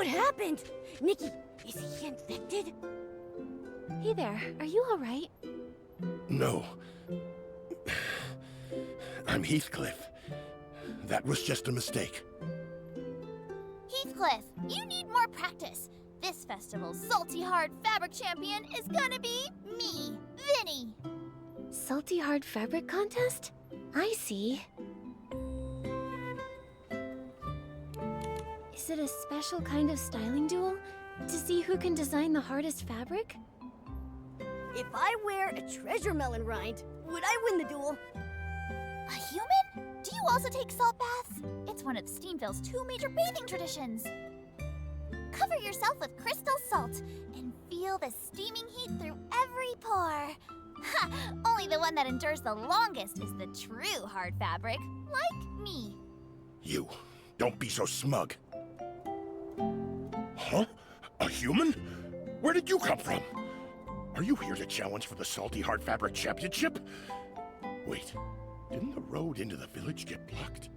What happened? Nikki, is he infected? Hey there, are you alright? No. I'm Heathcliff. That was just a mistake. Heathcliff, you need more practice. This festival's salty hard fabric champion is gonna be me, Vinny. Salty hard fabric contest? I see. Is it a special kind of styling duel? To see who can design the hardest fabric? If I wear a treasure melon rind, would I win the duel? A human? Do you also take salt baths? It's one of Steamville's 2 major bathing traditions. Cover yourself with crystal salt and feel the steaming heat through every pore. Ha! Only the one that endures the longest is the true hard fabric, like me. You, don't be so smug. Huh? A human? Where did you come from? Are you here to challenge for the Salty Hard Fabric Championship? Wait, didn't the road into the village get blocked?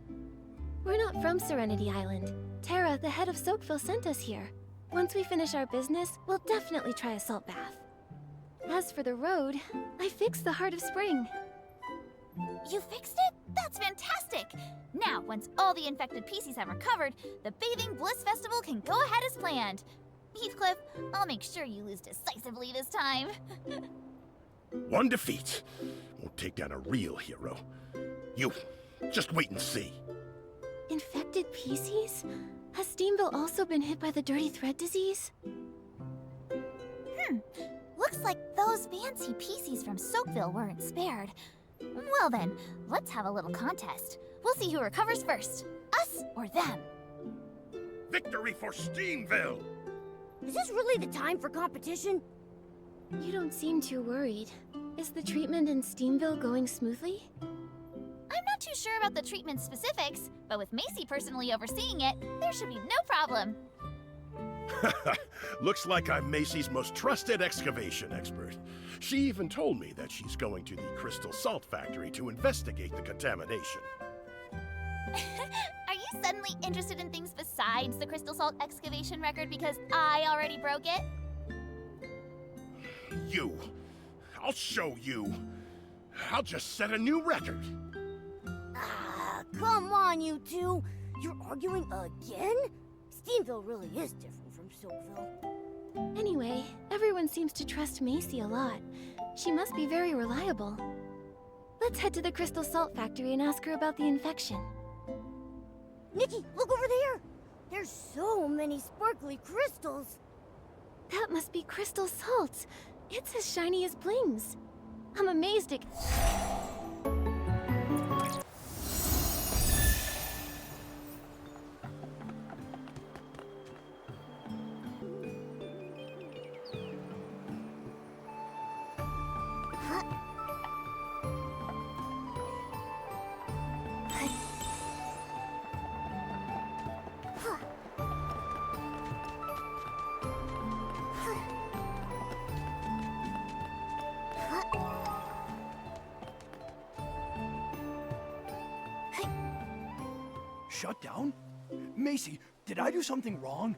We're not from Serenity Island. Tara, the head of Soakville, sent us here. Once we finish our business, we'll definitely try a salt bath. As for the road, I fixed the Heart of Spring. You fixed it? That's fantastic! Now, once all the infected PCs have recovered, the Bathing Bliss Festival can go ahead as planned. Heathcliff, I'll make sure you lose decisively this time. One defeat won't take down a real hero. You, just wait and see. Infected PCs? Has Steamville also been hit by the Dirty Thread disease? Looks like those fancy PCs from Soakville weren't spared. Well then, let's have a little contest. We'll see who recovers first, us or them. Victory for Steamville! Is this really the time for competition? You don't seem too worried. Is the treatment in Steamville going smoothly? I'm not too sure about the treatment specifics, but with Macy personally overseeing it, there should be no problem. Looks like I'm Macy's most trusted excavation expert. She even told me that she's going to the Crystal Salt Factory to investigate the contamination. Are you suddenly interested in things besides the crystal salt excavation record because I already broke it? You! I'll show you! I'll just set a new record! Ah, come on, you two! You're arguing again? Steamville really is different from Soakville. Anyway, everyone seems to trust Macy a lot. She must be very reliable. Let's head to the Crystal Salt Factory and ask her about the infection. Nikki, look over there! There's so many sparkly crystals! That must be crystal salt. It's as shiny as blings. I'm amazed it... Shut down? Macy, did I do something wrong?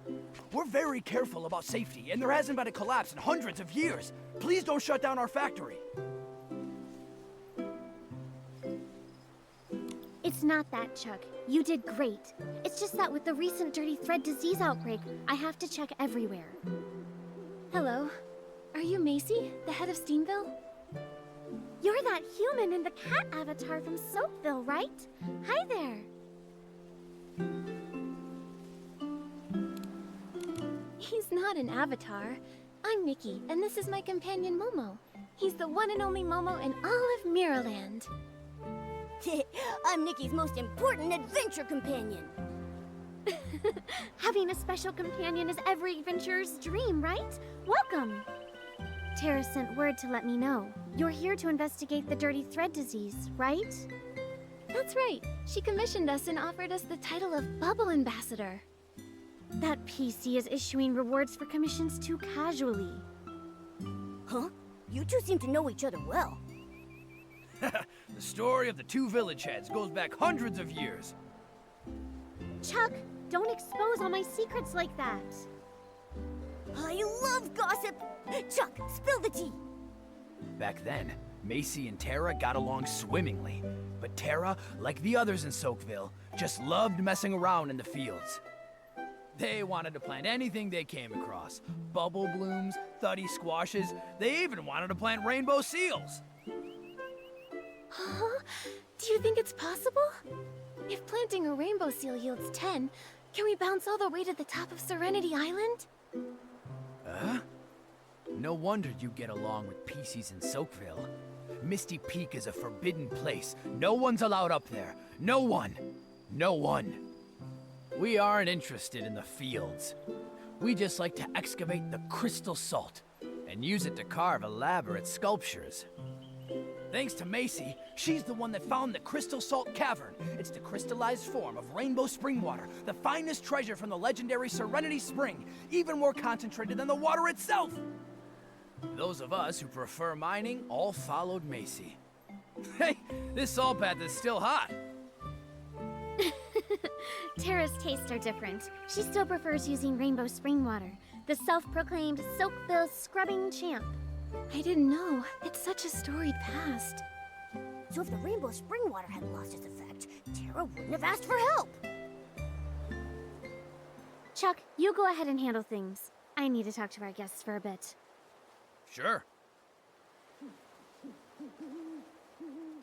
We're very careful about safety, and there hasn't been a collapse in hundreds of years. Please don't shut down our factory. It's not that, Chuck. You did great. It's just that with the recent Dirty Thread disease outbreak, I have to check everywhere. Hello. Are you Macy, the head of Steamville? You're that human in the cat avatar from Soapville, right? Hi there. He's not an avatar. I'm Nikki, and this is my companion Momo. He's the one and only Momo in all of Mirrorland. I'm Nikki's most important adventure companion. Having a special companion is every adventurer's dream, right? Welcome. Tara sent word to let me know. You're here to investigate the Dirty Thread disease, right? That's right. She commissioned us and offered us the title of Bubble Ambassador. That PC is issuing rewards for commissions too casually. Huh? You two seem to know each other well. The story of the 2 village heads goes back hundreds of years. Chuck, Don't expose all my secrets like that. I love gossip! Chuck, spill the tea! Back then, Macy and Tara got along swimmingly. But Tara, like the others in Soakville, just loved messing around in the fields. They wanted to plant anything they came across. Bubble blooms, thuddy squashes, they even wanted to plant rainbow seals. Huh? Do you think it's possible? If planting a rainbow seal yields 10, can we bounce all the way to the top of Serenity Island? No wonder you get along with PCs in Soakville. Misty Peak is a forbidden place. No one's allowed up there. No one. No one. We aren't interested in the fields. We just like to excavate the crystal salt and use it to carve elaborate sculptures. Thanks to Macy, she's the one that found the crystal salt cavern. It's the crystallized form of rainbow spring water, the finest treasure from the legendary Serenity Spring, even more concentrated than the water itself. Those of us who prefer mining all followed Macy. Hey, this salt bath is still hot. Tara's tastes are different. She still prefers using rainbow spring water, the self-proclaimed Soakville scrubbing champ. I didn't know. It's such a storied past. So if the rainbow spring water had lost its effect, Tara wouldn't have asked for help. Chuck, you go ahead and handle things. I need to talk to our guests for a bit. Sure.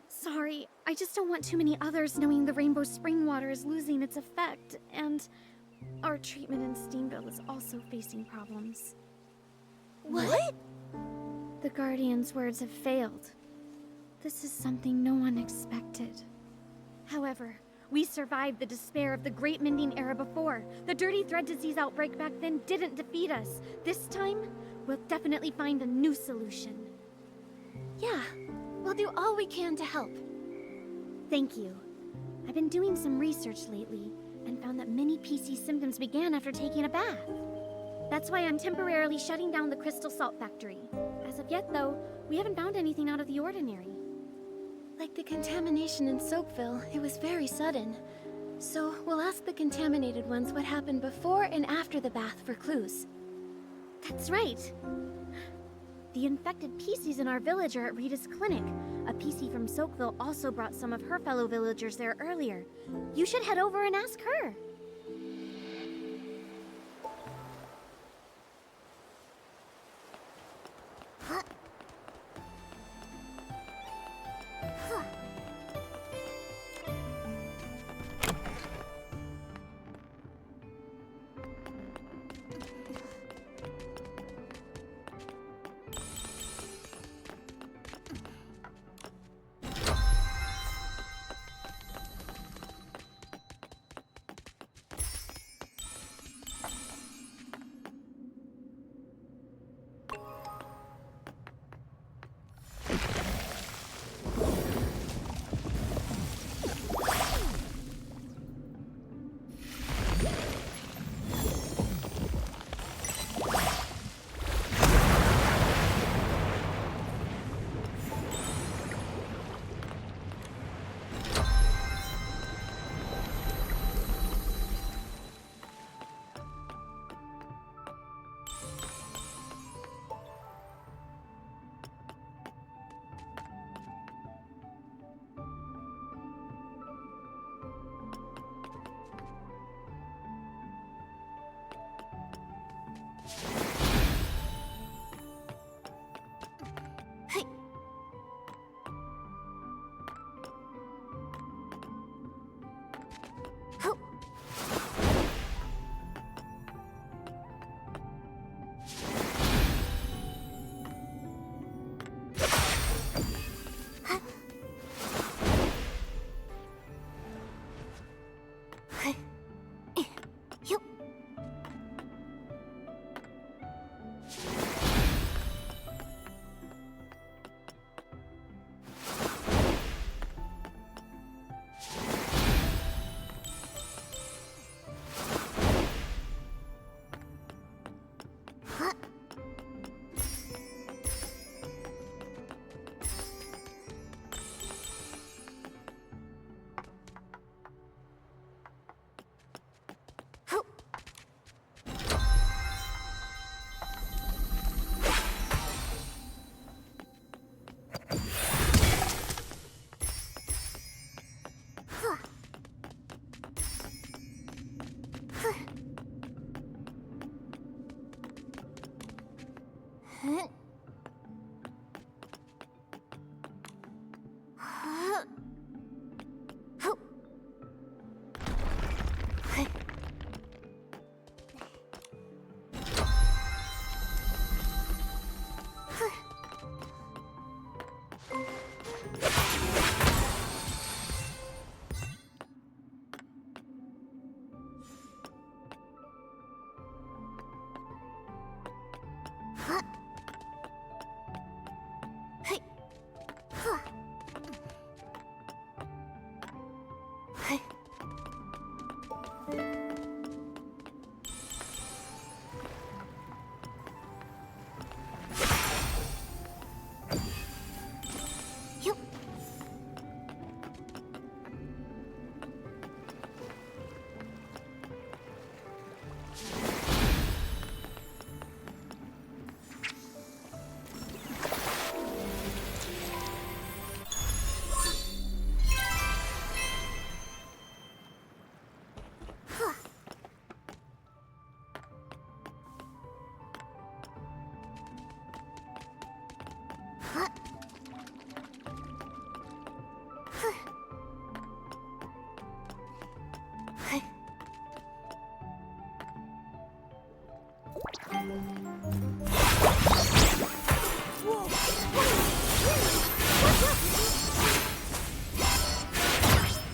Sorry, I just don't want too many others knowing the rainbow spring water is losing its effect, and our treatment in Steamville is also facing problems. What? The Guardian's words have failed. This is something no one expected. However, we survived the despair of the Great Mending Era before. The Dirty Thread Disease outbreak back then didn't defeat us. This time, we'll definitely find a new solution. Yeah, we'll do all we can to help. Thank you. I've been doing some research lately and found that many PC symptoms began after taking a bath. That's why I'm temporarily shutting down the Crystal Salt Factory. As of yet, though, we haven't found anything out of the ordinary. Like the contamination in Soakville, it was very sudden. So we'll ask the contaminated ones what happened before and after the bath for clues. That's right. The infected PCs in our village are at Rita's clinic. A PC from Soakville also brought some of her fellow villagers there earlier. You should head over and ask her. Huh? Huh? Ho! Huh. Huh? Hey. Huh. Hey. Yup. Huh. Huh. Huh. Huh. Whoa!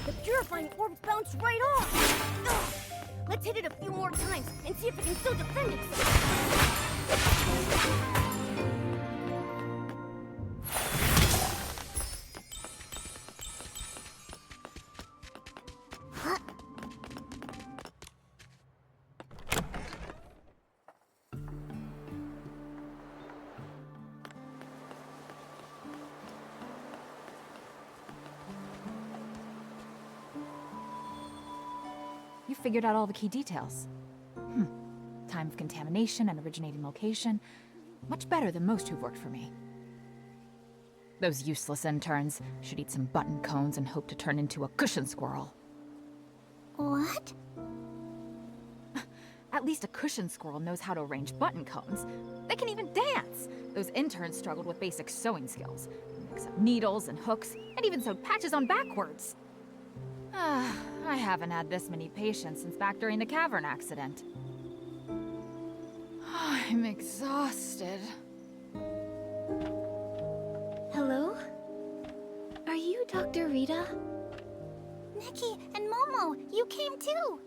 The purifying orbs bounced right off! Ugh. Let's hit it a few more times and see if it can still defend itself. Huh? You figured out all the key details. Time of contamination and originating location. Much better than most who've worked for me. Those useless interns should eat some button cones and hope to turn into a cushion squirrel. What? At least a cushion squirrel knows how to arrange button cones. They can even dance! Those interns struggled with basic sewing skills. Mix up needles and hooks, and even sewed patches on backwards. I haven't had this many patients since back during the Cavern accident. I'm exhausted. Hello? Are you Dr. Rita? Nikki and Momo, you came too!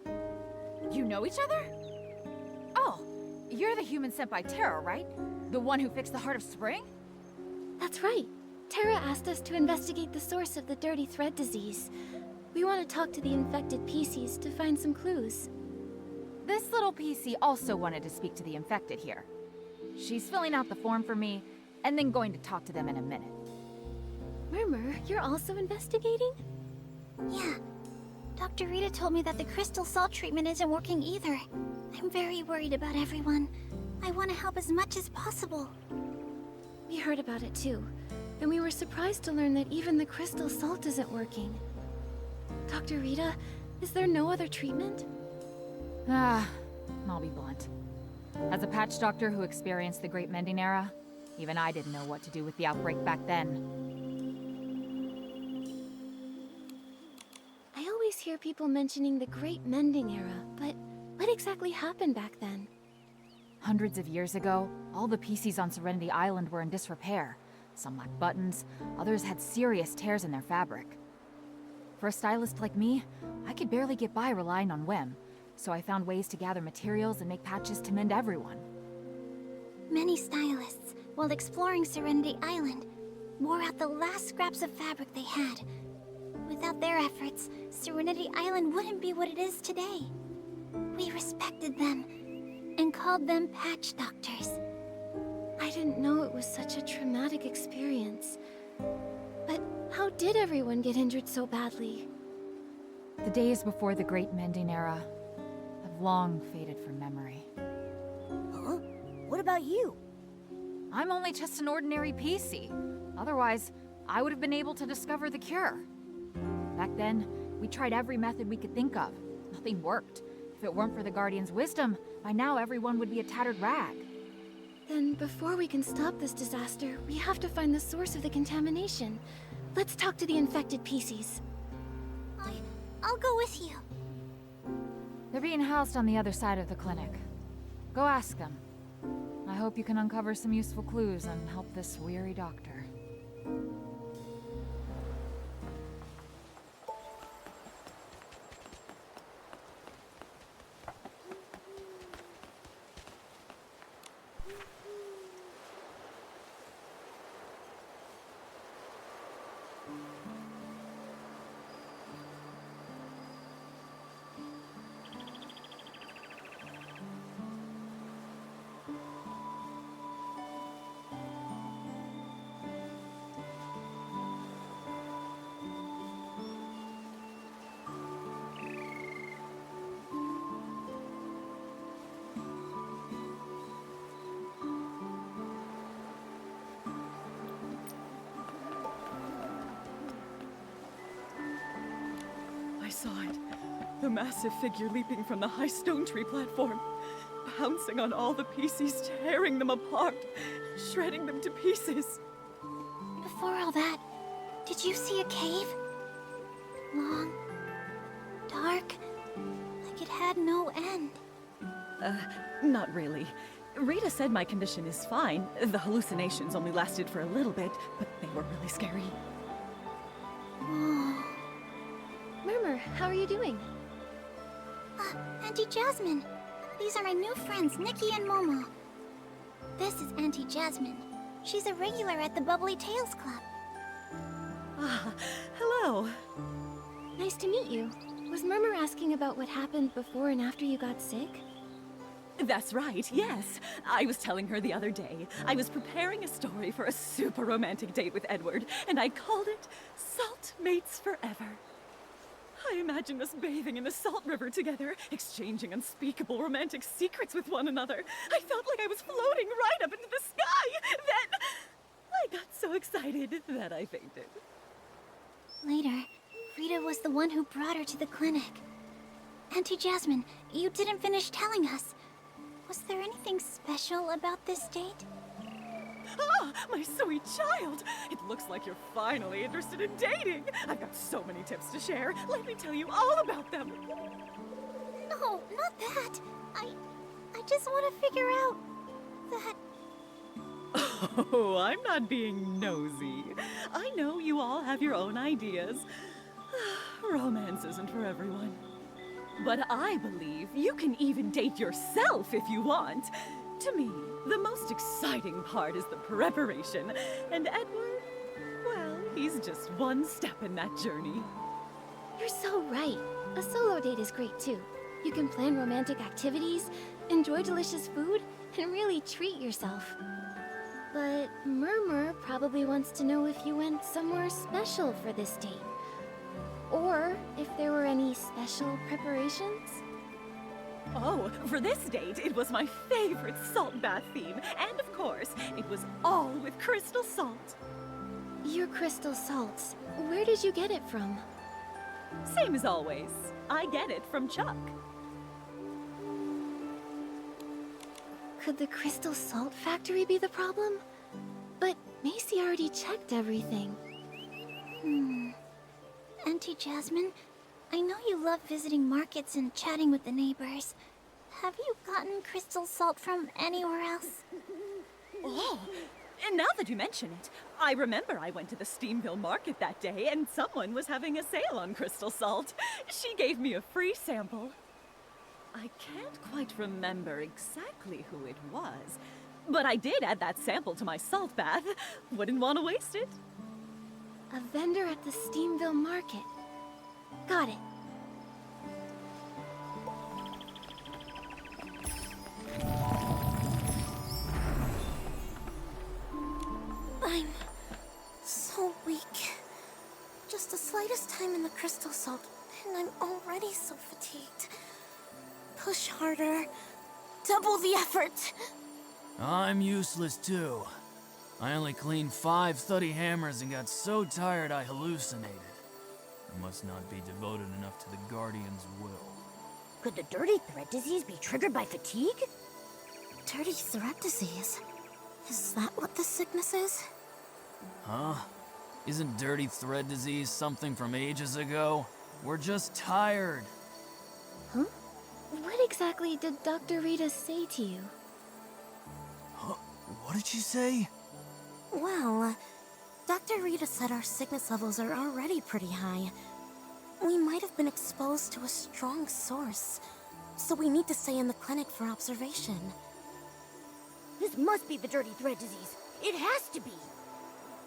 You know each other? Oh, you're the human sent by Terra, right? The one who fixed the Heart of Spring? That's right. Terra asked us to investigate the source of the dirty thread disease. We want to talk to the infected PCs to find some clues. This little PC also wanted to speak to the infected here. She's filling out the form for me, and then going to talk to them in a minute. Murmur, you're also investigating? Yeah. Dr. Rita told me that the crystal salt treatment isn't working either. I'm very worried about everyone. I want to help as much as possible. We heard about it too, and we were surprised to learn that even the crystal salt isn't working. Dr. Rita, is there no other treatment? I'll be blunt. As a patch doctor who experienced the Great Mending Era, even I didn't know what to do with the outbreak back then. I always hear people mentioning the Great Mending Era, but what exactly happened back then? Hundreds of years ago, all the PCs on Serenity Island were in disrepair. Some lacked buttons, others had serious tears in their fabric. For a stylist like me, I could barely get by relying on whim, so I found ways to gather materials and make patches to mend everyone. Many stylists, while exploring Serenity Island, wore out the last scraps of fabric they had. Without their efforts, Serenity Island wouldn't be what it is today. We respected them and called them patch doctors. I didn't know it was such a traumatic experience. But how did everyone get injured so badly? The days before the Great Mending Era have long faded from memory. Huh? What about you? I'm only just an ordinary PC. Otherwise, I would have been able to discover the cure. Back then, we tried every method we could think of. Nothing worked. If it weren't for the Guardian's wisdom, by now everyone would be a tattered rag. Then before we can stop this disaster, we have to find the source of the contamination. Let's talk to the infected PCs. I'll go with you. They're being housed on the other side of the clinic. Go ask them. I hope you can uncover some useful clues and help this weary doctor. I saw it. The massive figure leaping from the high stone tree platform, pouncing on all the PCs, tearing them apart, shredding them to pieces. Before all that, did you see a cave? Long, dark, like it had no end. Not really. Rita said my condition is fine. The hallucinations only lasted for a little bit, but they were really scary. Oh. Murmur, how are you doing? Auntie Jasmine. These are my new friends, Nikki and Momo. This is Auntie Jasmine. She's a regular at the Bubbly Tales Club. Ah, hello. Nice to meet you. Was Murmur asking about what happened before and after you got sick? That's right, yes. I was telling her the other day. I was preparing a story for a super romantic date with Edward, and I called it Salt Mates Forever. I imagined us bathing in the Salt River together, exchanging unspeakable romantic secrets with one another. I felt like I was floating right up into the sky. Then I got so excited that I fainted. Later, Rita was the one who brought her to the clinic. Auntie Jasmine, you didn't finish telling us. Was there anything special about this date? Ah, my sweet child! It looks like you're finally interested in dating. I've got so many tips to share. Let me tell you all about them. No, not that. I just want to figure out that... Oh, I'm not being nosy. I know you all have your own ideas. Romance isn't for everyone. But I believe you can even date yourself if you want. To me, the most exciting part is the preparation. And Edward, well, he's just one step in that journey. You're so right. A solo date is great too. You can plan romantic activities, enjoy delicious food, and really treat yourself. But Murmur probably wants to know if you went somewhere special for this date. Or if there were any special preparations? Oh, for this date, it was my favorite salt bath theme. And of course, it was all with crystal salt. Your crystal salts. Where did you get it from? Same as always. I get it from Chuck. Could the crystal salt factory be the problem? But Macy already checked everything. Auntie Jasmine, I know you love visiting markets and chatting with the neighbors. Have you gotten crystal salt from anywhere else? Oh, and now that you mention it, I remember I went to the Steamville market that day and someone was having a sale on crystal salt. She gave me a free sample. I can't quite remember exactly who it was, but I did add that sample to my salt bath. Wouldn't want to waste it. A vendor at the Steamville market. Got it. I'm so weak. Just the slightest time in the crystal salt, and I'm already so fatigued. Push harder. Double the effort. I'm useless too. I only cleaned 5 study hammers and got so tired I hallucinated. I must not be devoted enough to the Guardian's will. Could the dirty thread disease be triggered by fatigue? Dirty thread disease? Is that what the sickness is? Huh? Isn't dirty thread disease something from ages ago? We're just tired. Huh? What exactly did Dr. Rita say to you? Huh? What did she say? Well, Dr. Rita said our sickness levels are already pretty high. We might have been exposed to a strong source, so we need to stay in the clinic for observation. This must be the dirty thread disease. It has to be.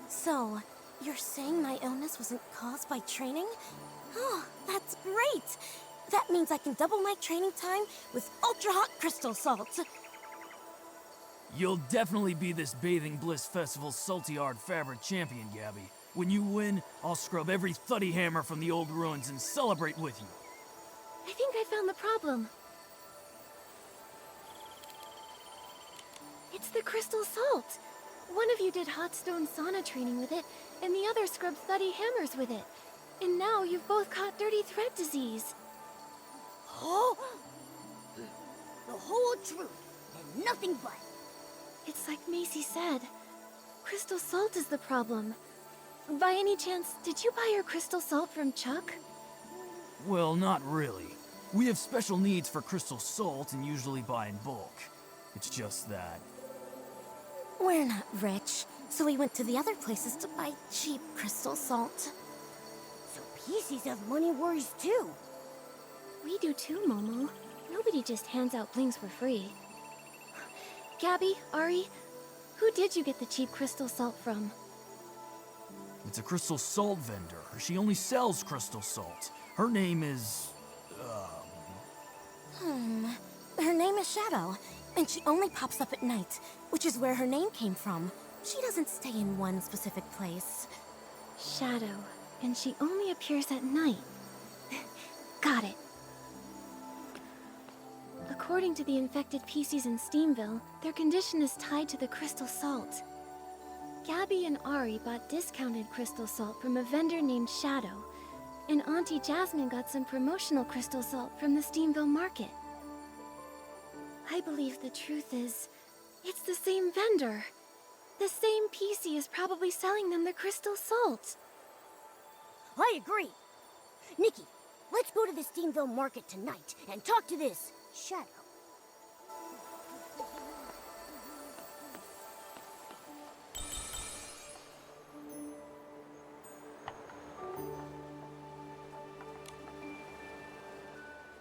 So, you're saying my illness wasn't caused by training? Oh, that's great! That means I can double my training time with ultra-hot crystal salt. You'll definitely be this Bathing Bliss Festival's salty hard fabric champion, Gabby. When you win, I'll scrub every thuddy hammer from the old ruins and celebrate with you. I think I found the problem. It's the crystal salt. One of you did hot stone sauna training with it, and the other scrubbed thuddy hammers with it. And now you've both caught dirty thread disease. Oh! The whole truth, and nothing but. It's like Macy said. Crystal salt is the problem. By any chance, did you buy your crystal salt from Chuck? Well, not really. We have special needs for crystal salt and usually buy in bulk. It's just that. We're not rich, so we went to the other places to buy cheap crystal salt. So PCs have money worries too. We do too, Momo. Nobody just hands out blings for free. Gabby, Ari, who did you get the cheap crystal salt from? It's a crystal salt vendor. She only sells crystal salt. Her name is... Her name is Shadow, and she only pops up at night, which is where her name came from. She doesn't stay in one specific place. Shadow, and she only appears at night. Got it. According to the infected PCs in Steamville, their condition is tied to the crystal salt. Gabby and Ari bought discounted crystal salt from a vendor named Shadow, and Auntie Jasmine got some promotional crystal salt from the Steamville market. I believe the truth is, it's the same vendor. The same PC is probably selling them the crystal salt. I agree. Nikki, let's go to the Steamville market tonight and talk to this Shadow.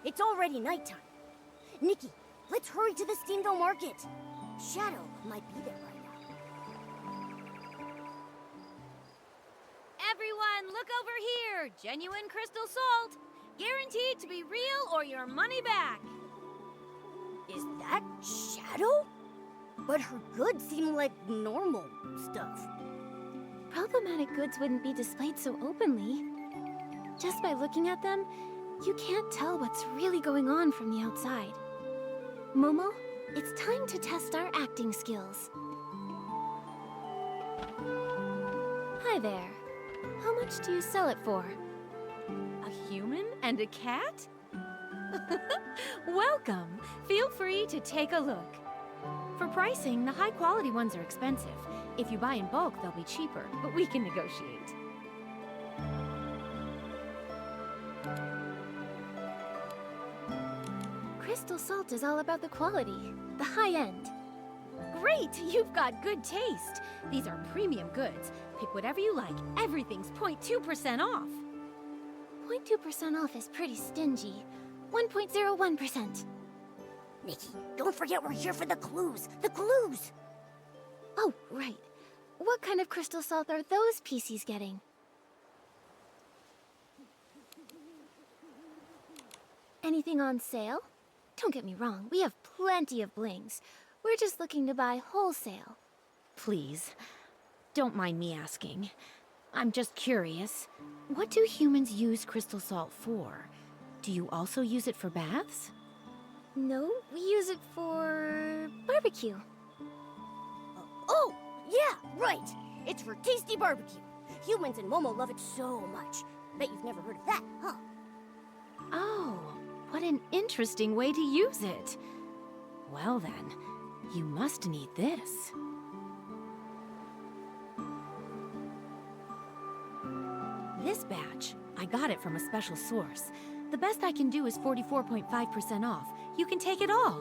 It's already nighttime. Nikki, let's hurry to the Steamville market. Shadow might be there right now. Everyone, look over here! Genuine crystal salt! Guaranteed to be real or your money back! Is that Shadow? But her goods seem like normal stuff. Problematic goods wouldn't be displayed so openly. Just by looking at them, you can't tell what's really going on from the outside. Momo, it's time to test our acting skills. Hi there. How much do you sell it for? A human and a cat? Welcome! Feel free to take a look. For pricing, the high-quality ones are expensive. If you buy in bulk, they'll be cheaper, but we can negotiate. Crystal salt is all about the quality, the high end. Great! You've got good taste. These are premium goods. Pick whatever you like. Everything's 0.2% off. 0.2% off is pretty stingy. 1.01%. Nikki, don't forget we're here for the clues. The clues! Oh, right. What kind of crystal salt are those PCs getting? Anything on sale? Don't get me wrong, we have plenty of blings. We're just looking to buy wholesale. Please, don't mind me asking. I'm just curious. What do humans use crystal salt for? Do you also use it for baths? No, we use it for barbecue. Oh, yeah, right. It's for tasty barbecue. Humans and Momo love it so much. Bet you've never heard of that, huh? Oh, what an interesting way to use it. Well then, you must need this. this batch. I got it from a special source. The best I can do is 44.5% off. You can take it all.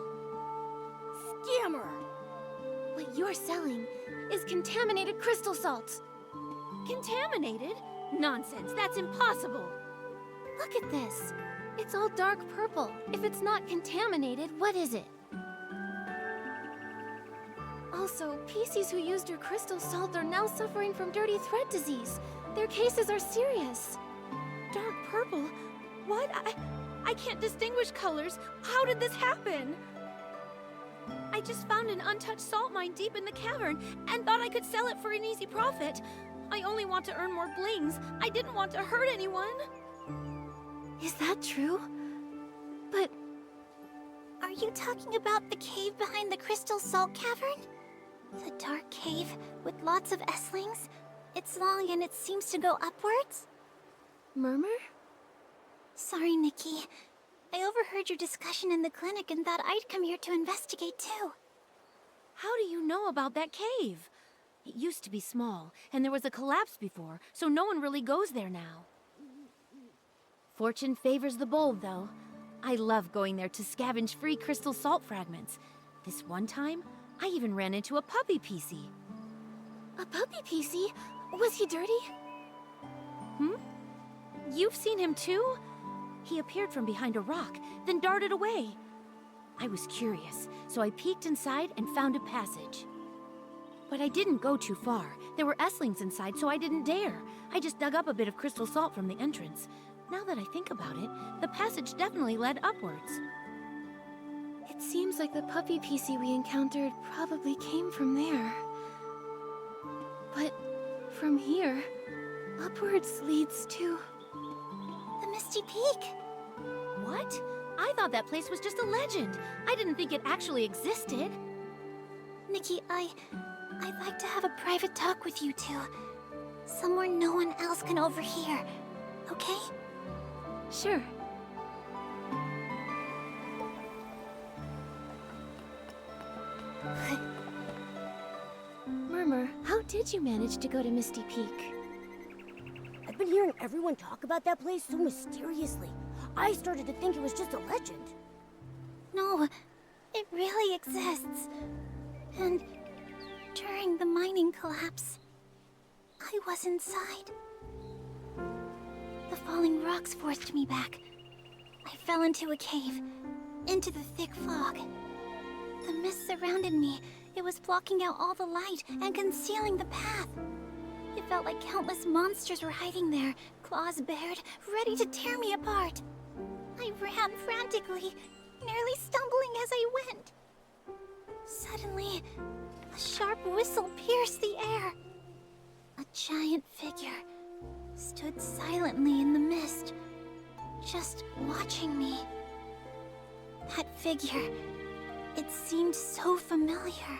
Scammer! What you're selling is contaminated crystal salt. Contaminated? Nonsense, that's impossible. Look at this. It's all dark purple. If it's not contaminated, what is it? Also, PCs who used your crystal salt are now suffering from dirty thread disease. Their cases are serious. Dark purple? What? I can't distinguish colors. How did this happen? I just found an untouched salt mine deep in the cavern and thought I could sell it for an easy profit. I only want to earn more blings. I didn't want to hurt anyone. Is that true? But Are you talking about the cave behind the Crystal Salt Cavern? The dark cave with lots of S-lings? It's long and it seems to go upwards? Murmur? Sorry, Nikki. I overheard your discussion in the clinic and thought I'd come here to investigate too. How do you know about that cave? It used to be small, and there was a collapse before, so no one really goes there now. Fortune favors the bold, though. I love going there to scavenge free crystal salt fragments. This one time, I even ran into a puppy PC. A puppy PC? Was he dirty? You've seen him too? He appeared from behind a rock, then darted away. I was curious, so I peeked inside and found a passage. But I didn't go too far. There were S-lings inside, so I didn't dare. I just dug up a bit of crystal salt from the entrance. Now that I think about it, the passage definitely led upwards. It seems like the puppy PC we encountered probably came from there. But from here, upwards leads to... The Misty Peak! What? I thought that place was just a legend. I didn't think it actually existed. Nikki, I'd like to have a private talk with you two. Somewhere no one else can overhear. Okay? Sure. Murmur, how did you manage to go to Misty Peak? I've been hearing everyone talk about that place so mysteriously. I started to think it was just a legend. No, it really exists. And during the mining collapse, I was inside. The falling rocks forced me back. I fell into a cave, into the thick fog. The mist surrounded me. It was blocking out all the light and concealing the path. It felt like countless monsters were hiding there, claws bared, ready to tear me apart. I ran frantically, nearly stumbling as I went. Suddenly, a sharp whistle pierced the air. A giant figure stood silently in the mist, just watching me. That figure, it seemed so familiar.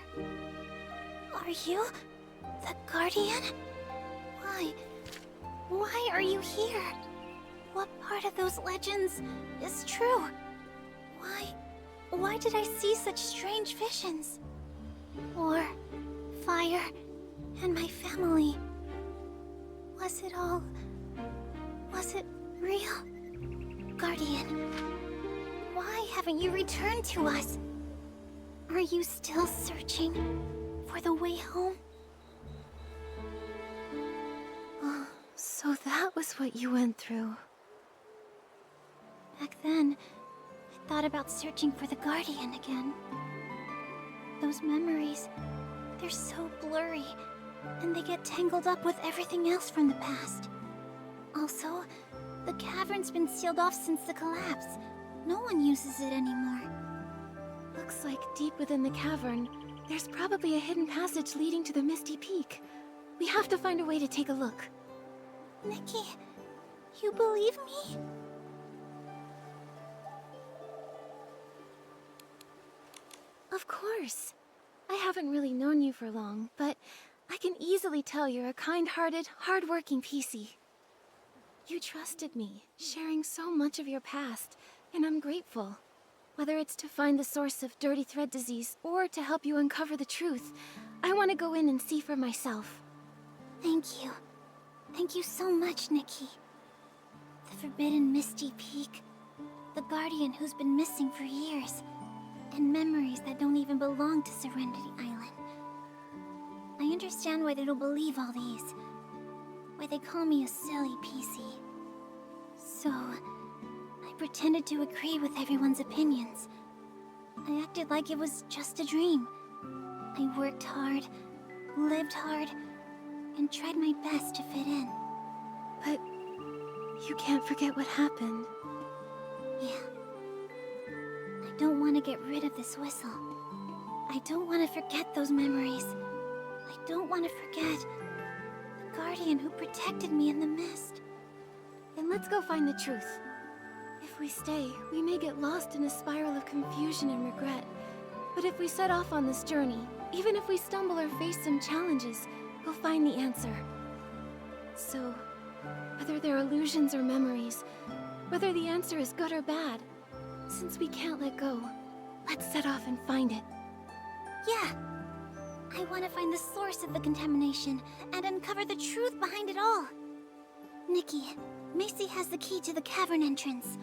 Are you the Guardian? Why are you here? What part of those legends is true? Why did I see such strange visions? War, fire, and my family. Was it real? Guardian, why haven't you returned to us? Are you still searching for the way home? Oh, so that was what you went through. Back then, I thought about searching for the Guardian again. Those memories, they're so blurry, and they get tangled up with everything else from the past. Also, the cavern's been sealed off since the collapse. No one uses it anymore. Looks like deep within the cavern, there's probably a hidden passage leading to the Misty Peak. We have to find a way to take a look. Nikki, you believe me? Of course. I haven't really known you for long, but I can easily tell you're a kind-hearted, hard-working PC. You trusted me, sharing so much of your past, and I'm grateful. Whether it's to find the source of dirty thread disease or to help you uncover the truth, I want to go in and see for myself. Thank you. Thank you so much, Nikki. The forbidden Misty Peak. The guardian who's been missing for years. And memories that don't even belong to Serenity Island. I understand why they don't believe all these. Why they call me a silly PC. So, I pretended to agree with everyone's opinions. I acted like it was just a dream. I worked hard, lived hard, and tried my best to fit in. But you can't forget what happened. Yeah. I don't want to get rid of this whistle. I don't want to forget those memories. I don't want to forget the guardian who protected me in the mist. Then let's go find the truth. If we stay, we may get lost in a spiral of confusion and regret. But if we set off on this journey, even if we stumble or face some challenges, we'll find the answer. So, whether they're illusions or memories, whether the answer is good or bad, since we can't let go, let's set off and find it. Yeah. I want to find the source of the contamination and uncover the truth behind it all. Nikki, Macy has the key to the cavern entrance.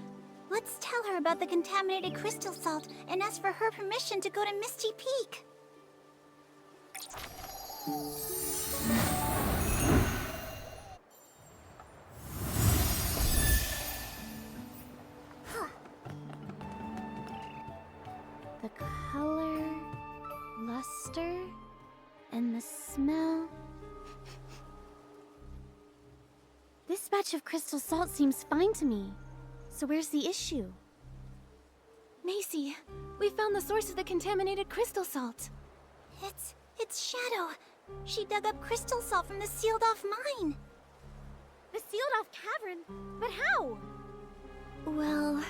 Let's tell her about the contaminated crystal salt and ask for her permission to go to Misty Peak. The color, luster, and the smell. This batch of crystal salt seems fine to me. So where's the issue? Macy, we found the source of the contaminated crystal salt. It's Shadow. She dug up crystal salt from the sealed-off mine. The sealed-off cavern? But how? Well...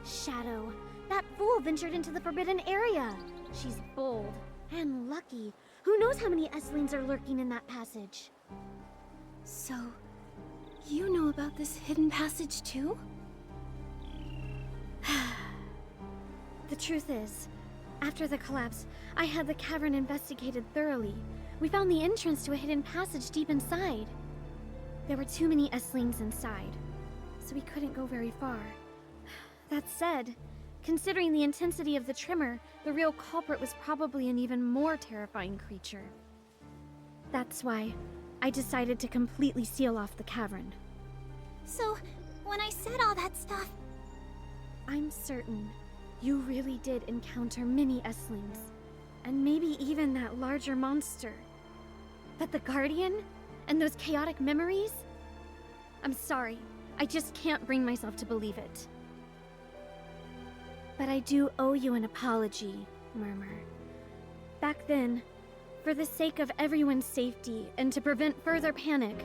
Shadow. That fool ventured into the forbidden area. She's bold and lucky. Who knows how many Esslings are lurking in that passage? So, you know about this hidden passage too? The truth is, after the collapse, I had the cavern investigated thoroughly. We found the entrance to a hidden passage deep inside. There were too many Esslings inside, so we couldn't go very far. That said, considering the intensity of the tremor, the real culprit was probably an even more terrifying creature. That's why I decided to completely seal off the cavern. So, when I said all that stuff... I'm certain you really did encounter many Esslings, and maybe even that larger monster. But the Guardian? And those chaotic memories? I'm sorry, I just can't bring myself to believe it. But I do owe you an apology, Murmur. Back then, for the sake of everyone's safety and to prevent further panic,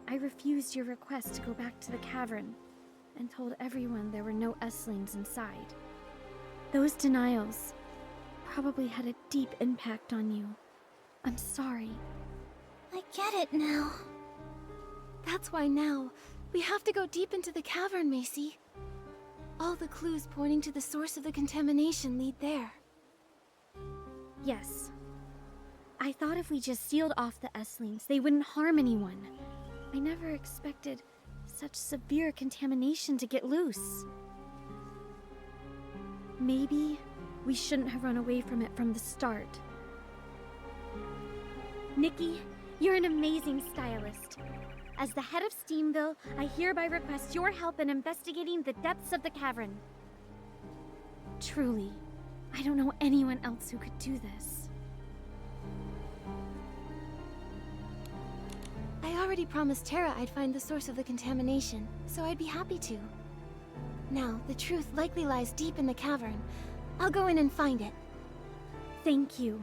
I refused your request to go back to the cavern and told everyone there were no Esslings inside. Those denials probably had a deep impact on you. I'm sorry. I get it now. That's why now, we have to go deep into the cavern, Macy. All the clues pointing to the source of the contamination lead there. Yes. I thought if we just sealed off the Esslings, they wouldn't harm anyone. I never expected such severe contamination to get loose. Maybe we shouldn't have run away from it from the start. Nikki, you're an amazing stylist. As the head of Steamville, I hereby request your help in investigating the depths of the cavern. Truly, I don't know anyone else who could do this. I already promised Tara I'd find the source of the contamination, so I'd be happy to. Now, the truth likely lies deep in the cavern. I'll go in and find it. Thank you,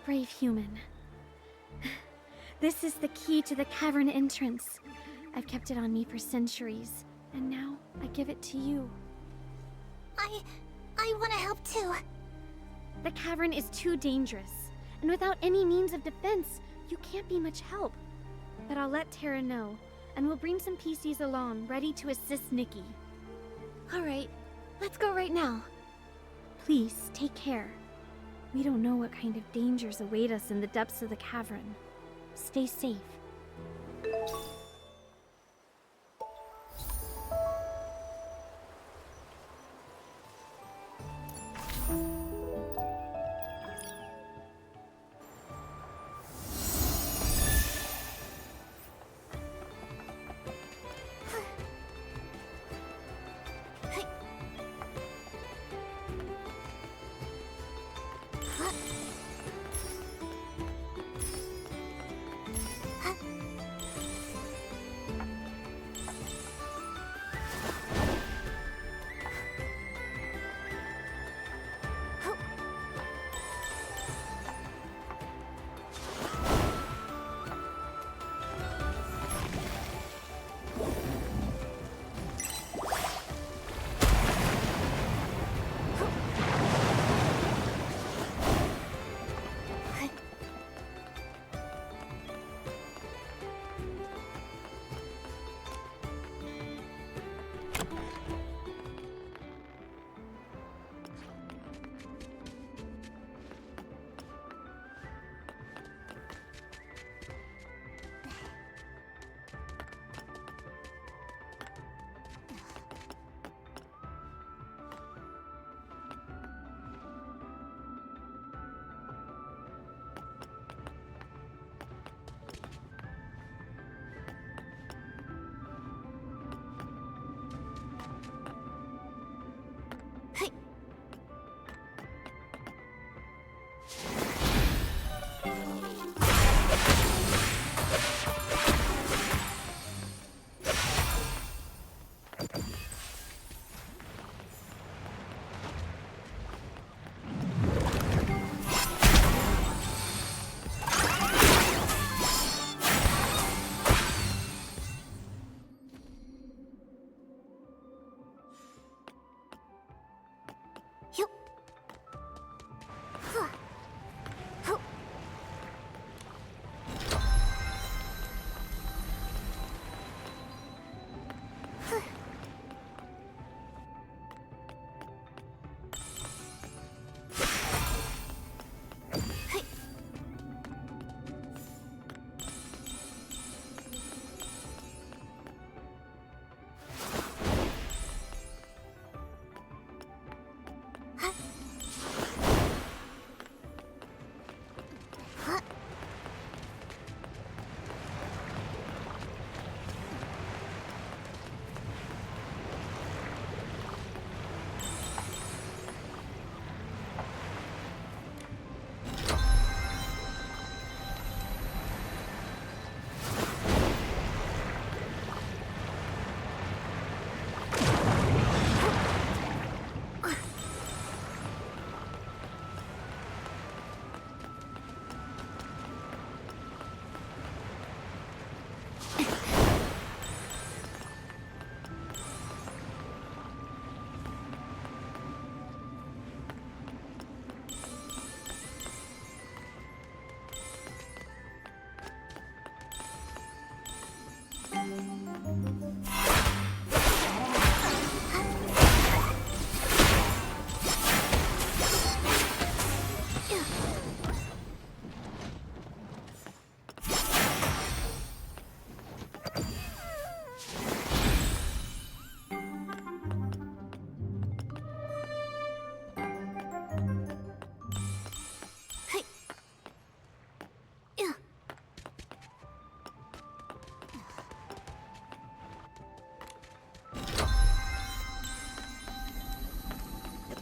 brave human. This is the key to the cavern entrance. I've kept it on me for centuries, and now I give it to you. I want to help too. The cavern is too dangerous, and without any means of defense, you can't be much help. But I'll let Tara know, and we'll bring some PCs along, ready to assist Nikki. All right, let's go right now. Please, take care. We don't know what kind of dangers await us in the depths of the cavern. Stay safe.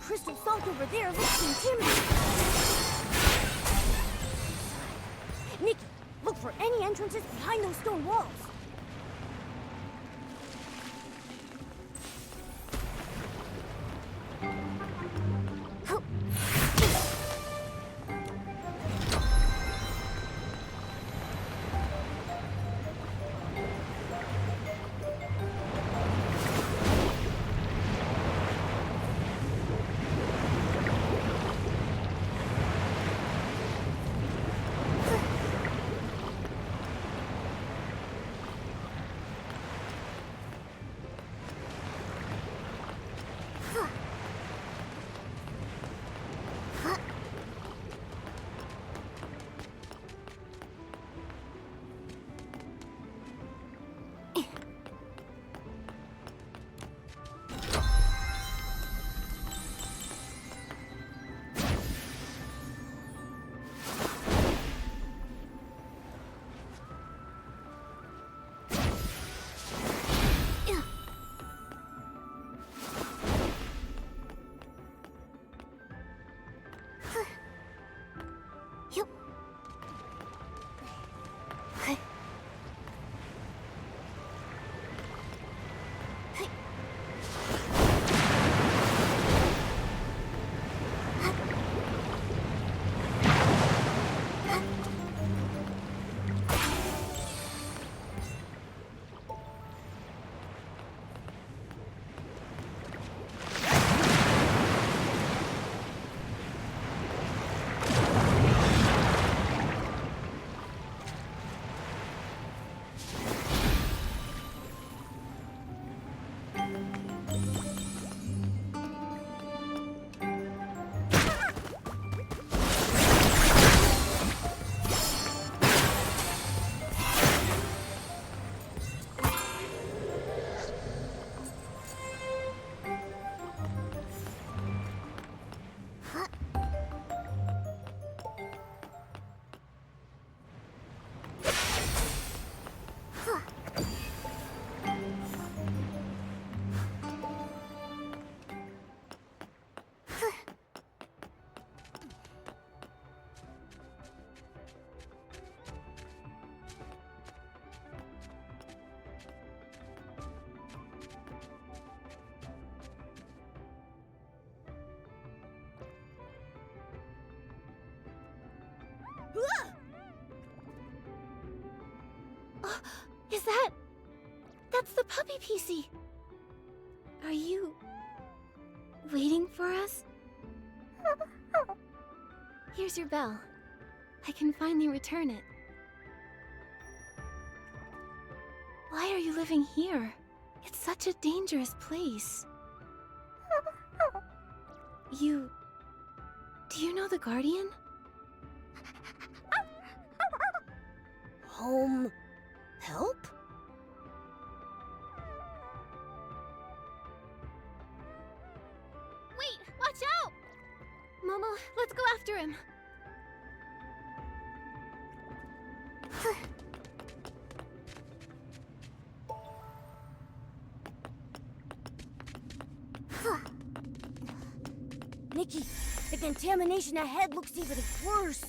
Crystal salt over there looks intimidating. Nikki, look for any entrances behind those stone walls. Is that... That's the puppy PC. Are you... waiting for us? Here's your bell. I can finally return it. Why are you living here? It's such a dangerous place. Do you know the Guardian? Home... help? Wait, watch out! Momo, let's go after him. Nikki, the contamination ahead looks even worse.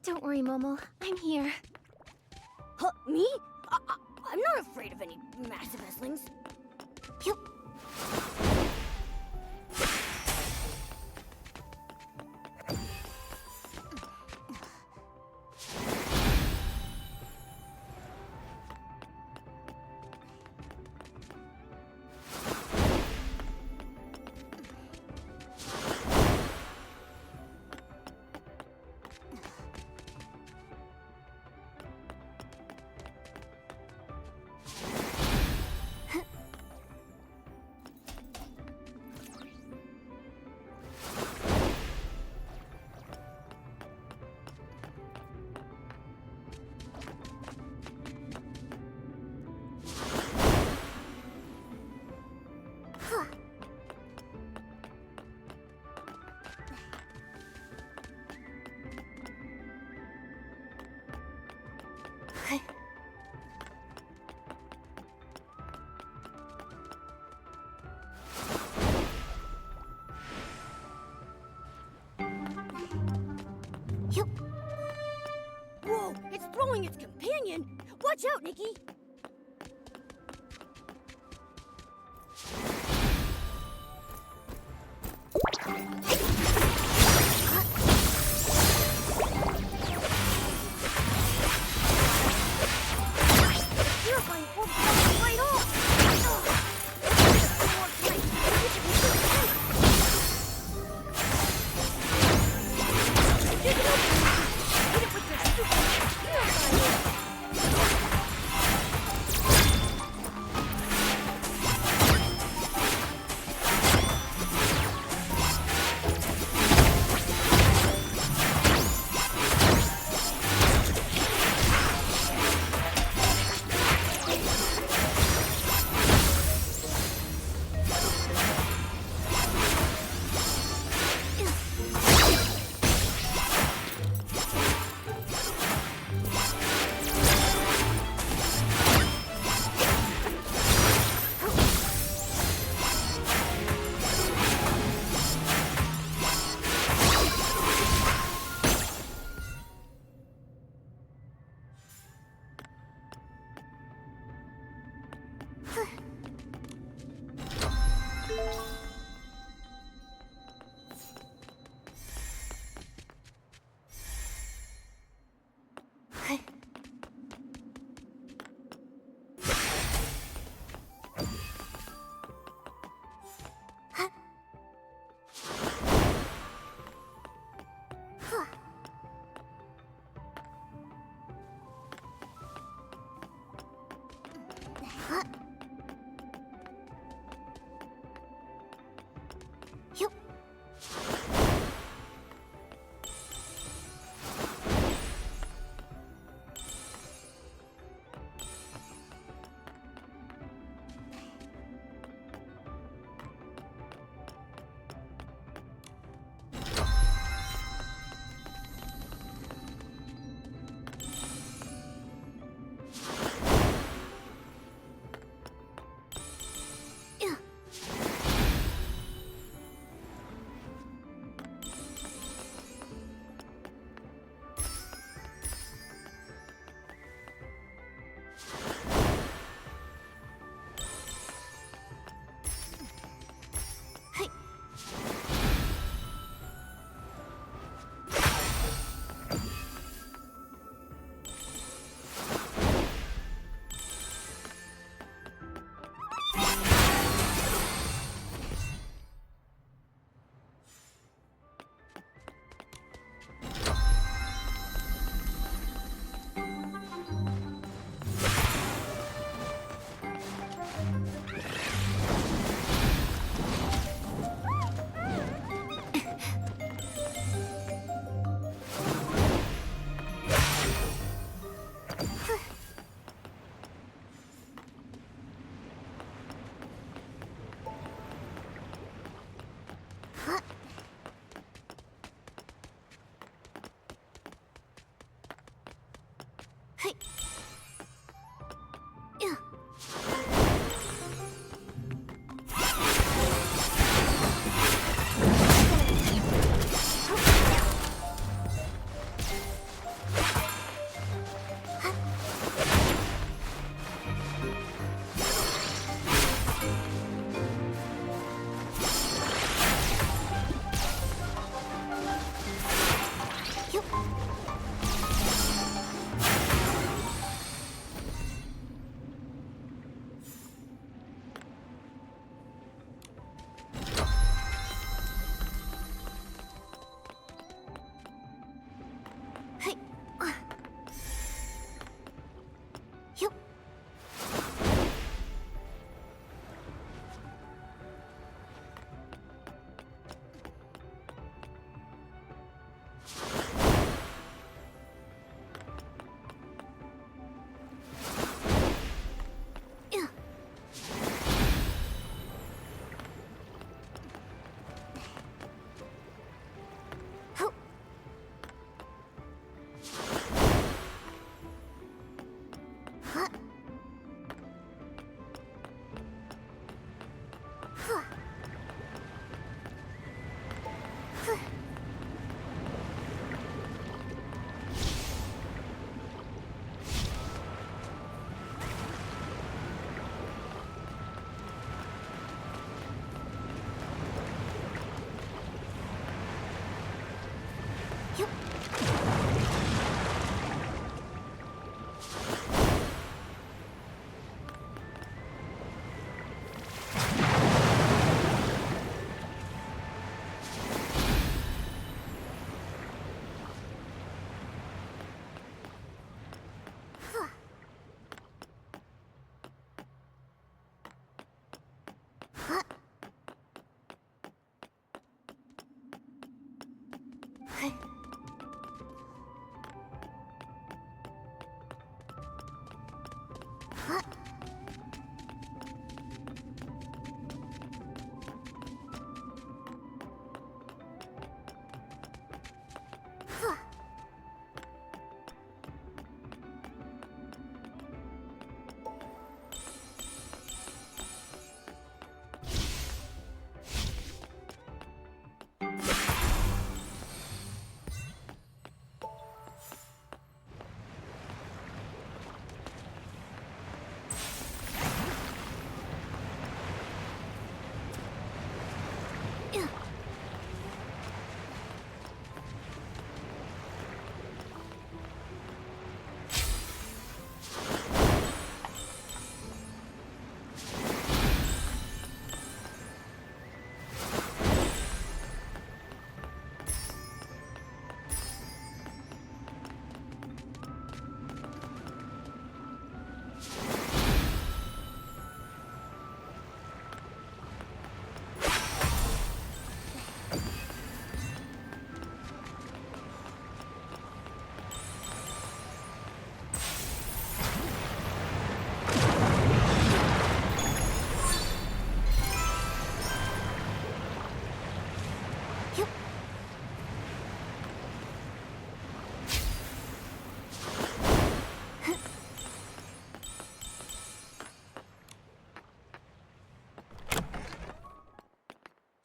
Don't worry, Momo. I'm here. Huh, me? I'm not afraid of any massive Esslings. Yep. Whoa, it's throwing its companion! Watch out, Nikki! Purifying orb coming right off! Dig it open! Hit it with your super purifying orb! Yep.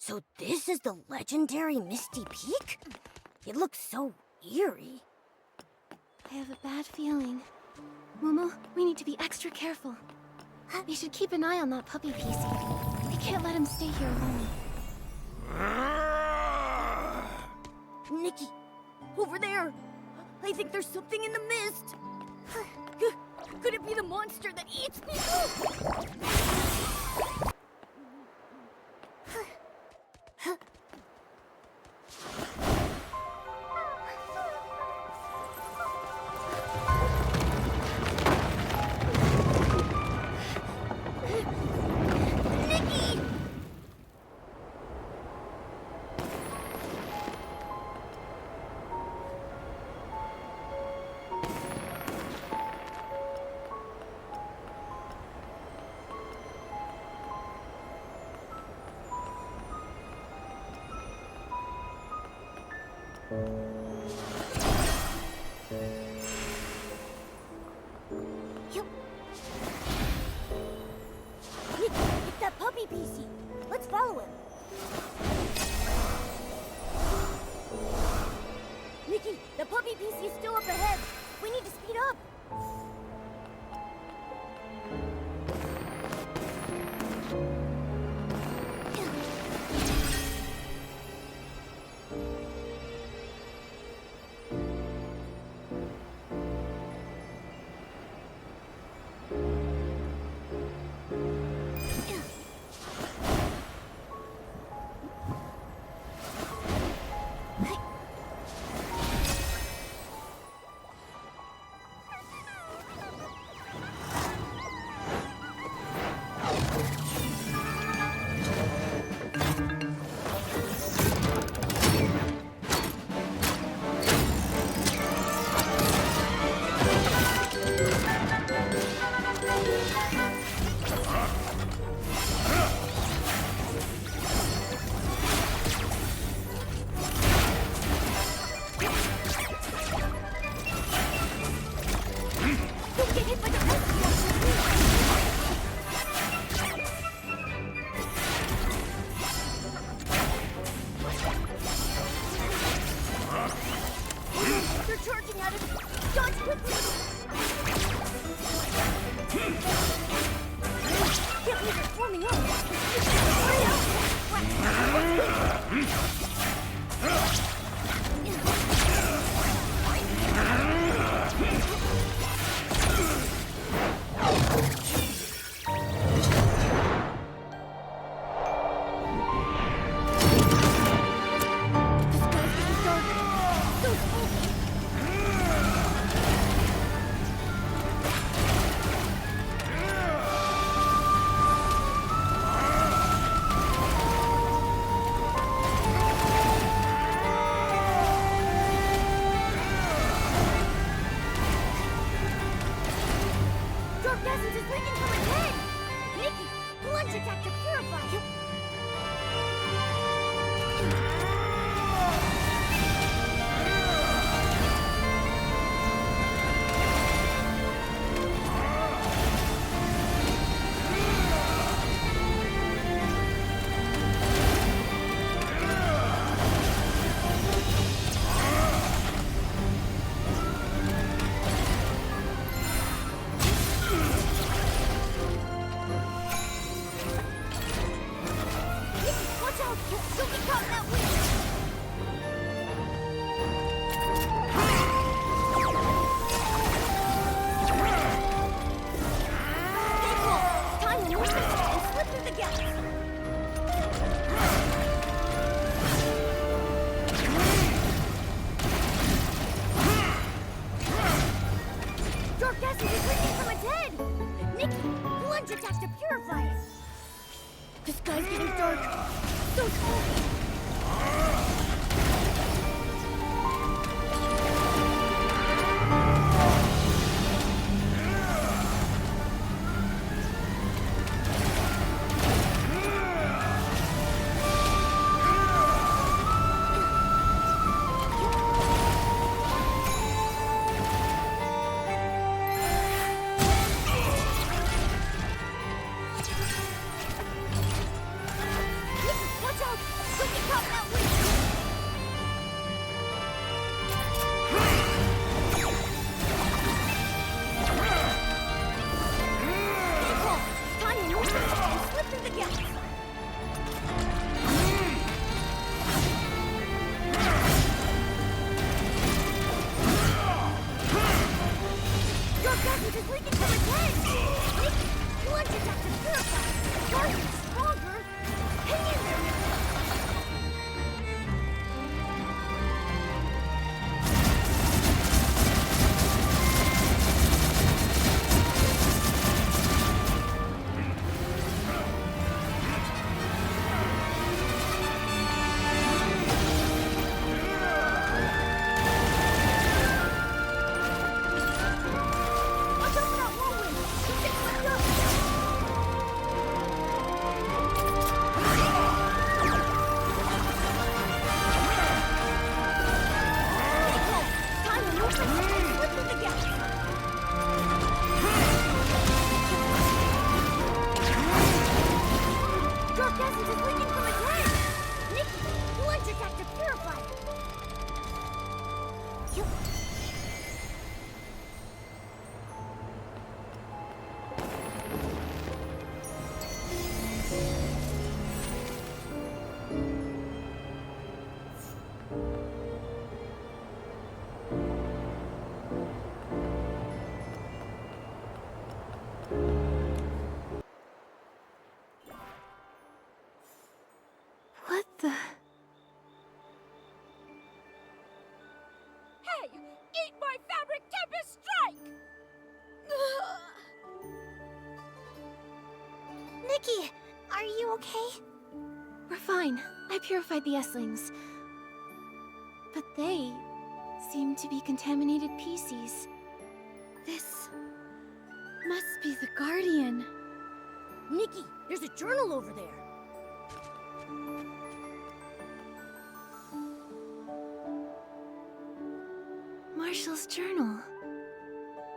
So this is the legendary Misty Peak? It looks so eerie. I have a bad feeling. Momo, we need to be extra careful. We should keep an eye on that puppy PC. We can't let him stay here alone. Nikki, over there! I think there's something in the mist! Could it be the monster that eats people? Nikki, it's that puppy PC. Let's follow him. Nikki, the puppy PC is still up ahead. We need to speed up. Slip through the gap! Dark essence is leaking from its head! Nikki, launch attack to purify it! You... What the... Hey! Eat my fabric tempest strike! Nikki, are you okay? We're fine. I purified the S-lings. But they seem to be contaminated PCs. This must be the Guardian. Nikki, there's a journal over there. Marshall's journal.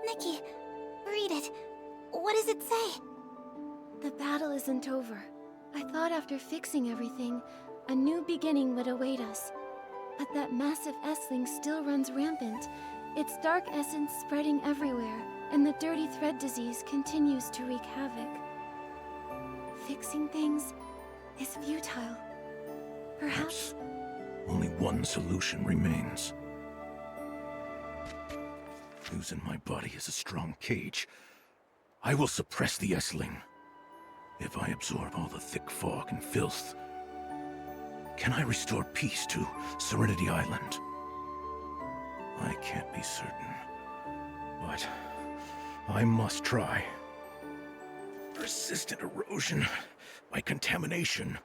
Nikki, read it. What does it say? The battle isn't over. I thought after fixing everything, a new beginning would await us. But that massive S-ling still runs rampant, its dark essence spreading everywhere, and the dirty thread disease continues to wreak havoc. Fixing things is futile. Perhaps only one solution remains. Using my body as a strong cage, I will suppress the S-ling. If I absorb all the thick fog and filth, can I restore peace to Serenity Island? I can't be certain, but I must try. Persistent erosion by contamination.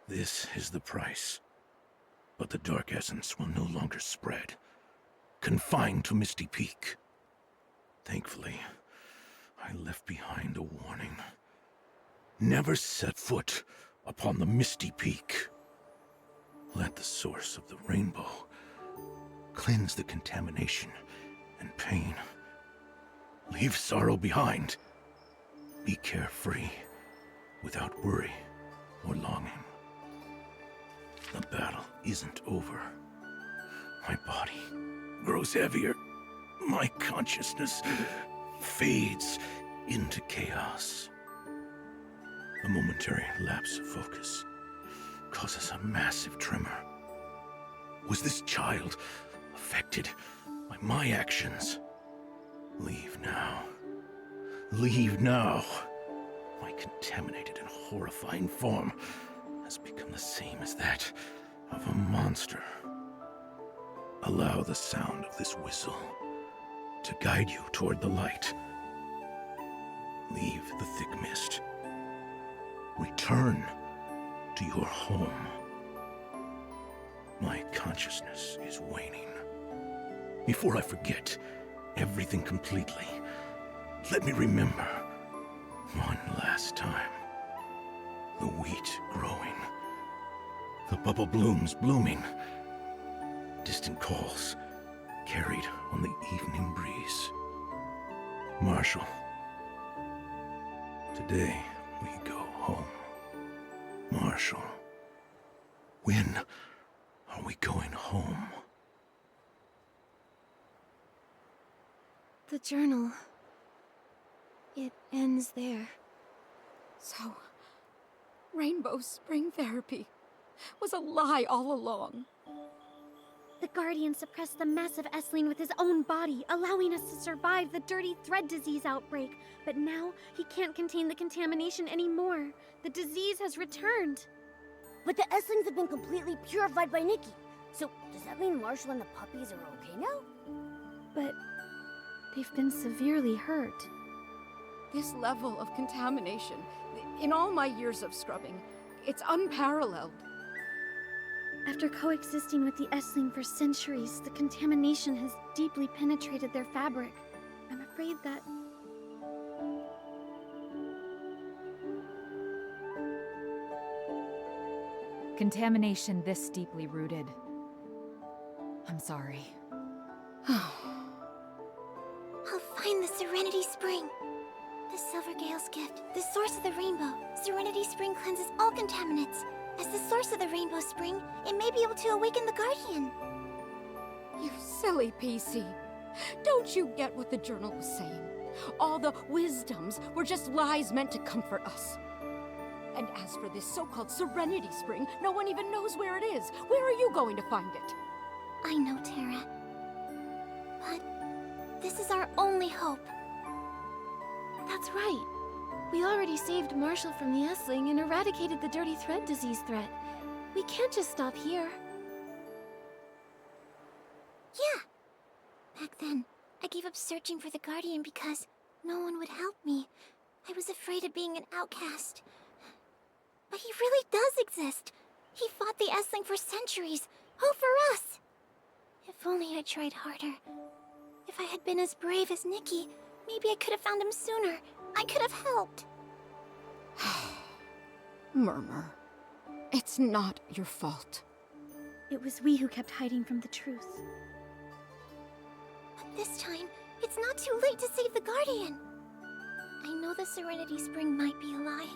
This is the price. But the dark essence will no longer spread, confined to Misty Peak. Thankfully, I left behind a warning. Never set foot upon the Misty Peak. Let the source of the rainbow cleanse the contamination and pain. Leave sorrow behind. Be carefree, without worry or longing. The battle isn't over. My body grows heavier. My consciousness fades into chaos. A momentary lapse of focus causes a massive tremor. Was this child affected by my actions? Leave now. Leave now. My contaminated and horrifying form has become the same as that of a monster. Allow the sound of this whistle to guide you toward the light. Leave the thick mist. Return to your home. My consciousness is waning. Before I forget everything completely, let me remember one last time. The wheat growing. The bubble blooms blooming. Distant calls carried on the evening breeze. Marshall, today we go home. Marshall, when are we going home? the journal. It ends there. So, Rainbow Spring Therapy was a lie all along. The Guardian suppressed the massive S-Lane with his own body, allowing us to survive the dirty thread disease outbreak. But now, he can't contain the contamination anymore. The disease has returned. But the S-Lings have been completely purified by Nikki. So, does that mean Marshall and the puppies are okay now? But they've been severely hurt. This level of contamination, in all my years of scrubbing, it's unparalleled. After coexisting with the S-Ling for centuries, the contamination has deeply penetrated their fabric. I'm afraid that... Contamination this deeply rooted. I'm sorry. find the Serenity Spring. The Silvergale's gift, the source of the rainbow. Serenity Spring cleanses all contaminants. As the source of the rainbow spring, it may be able to awaken the Guardian. You silly PC. Don't you get what the journal was saying? All the wisdoms were just lies meant to comfort us. And as for this so-called Serenity Spring, no one even knows where it is. Where are you going to find it? I know, Terra. But this is our only hope. That's right. We already saved Marshall from the Essling and eradicated the Dirty Thread disease threat. We can't just stop here. Yeah. Back then, I gave up searching for the Guardian because no one would help me. I was afraid of being an outcast. But he really does exist. He fought the Essling for centuries, all for us. If only I tried harder. If I had been as brave as Nikki, maybe I could have found him sooner. I could have helped. Murmur. It's not your fault. It was we who kept hiding from the truth. But this time, it's not too late to save the Guardian. I know the Serenity Spring might be a lie.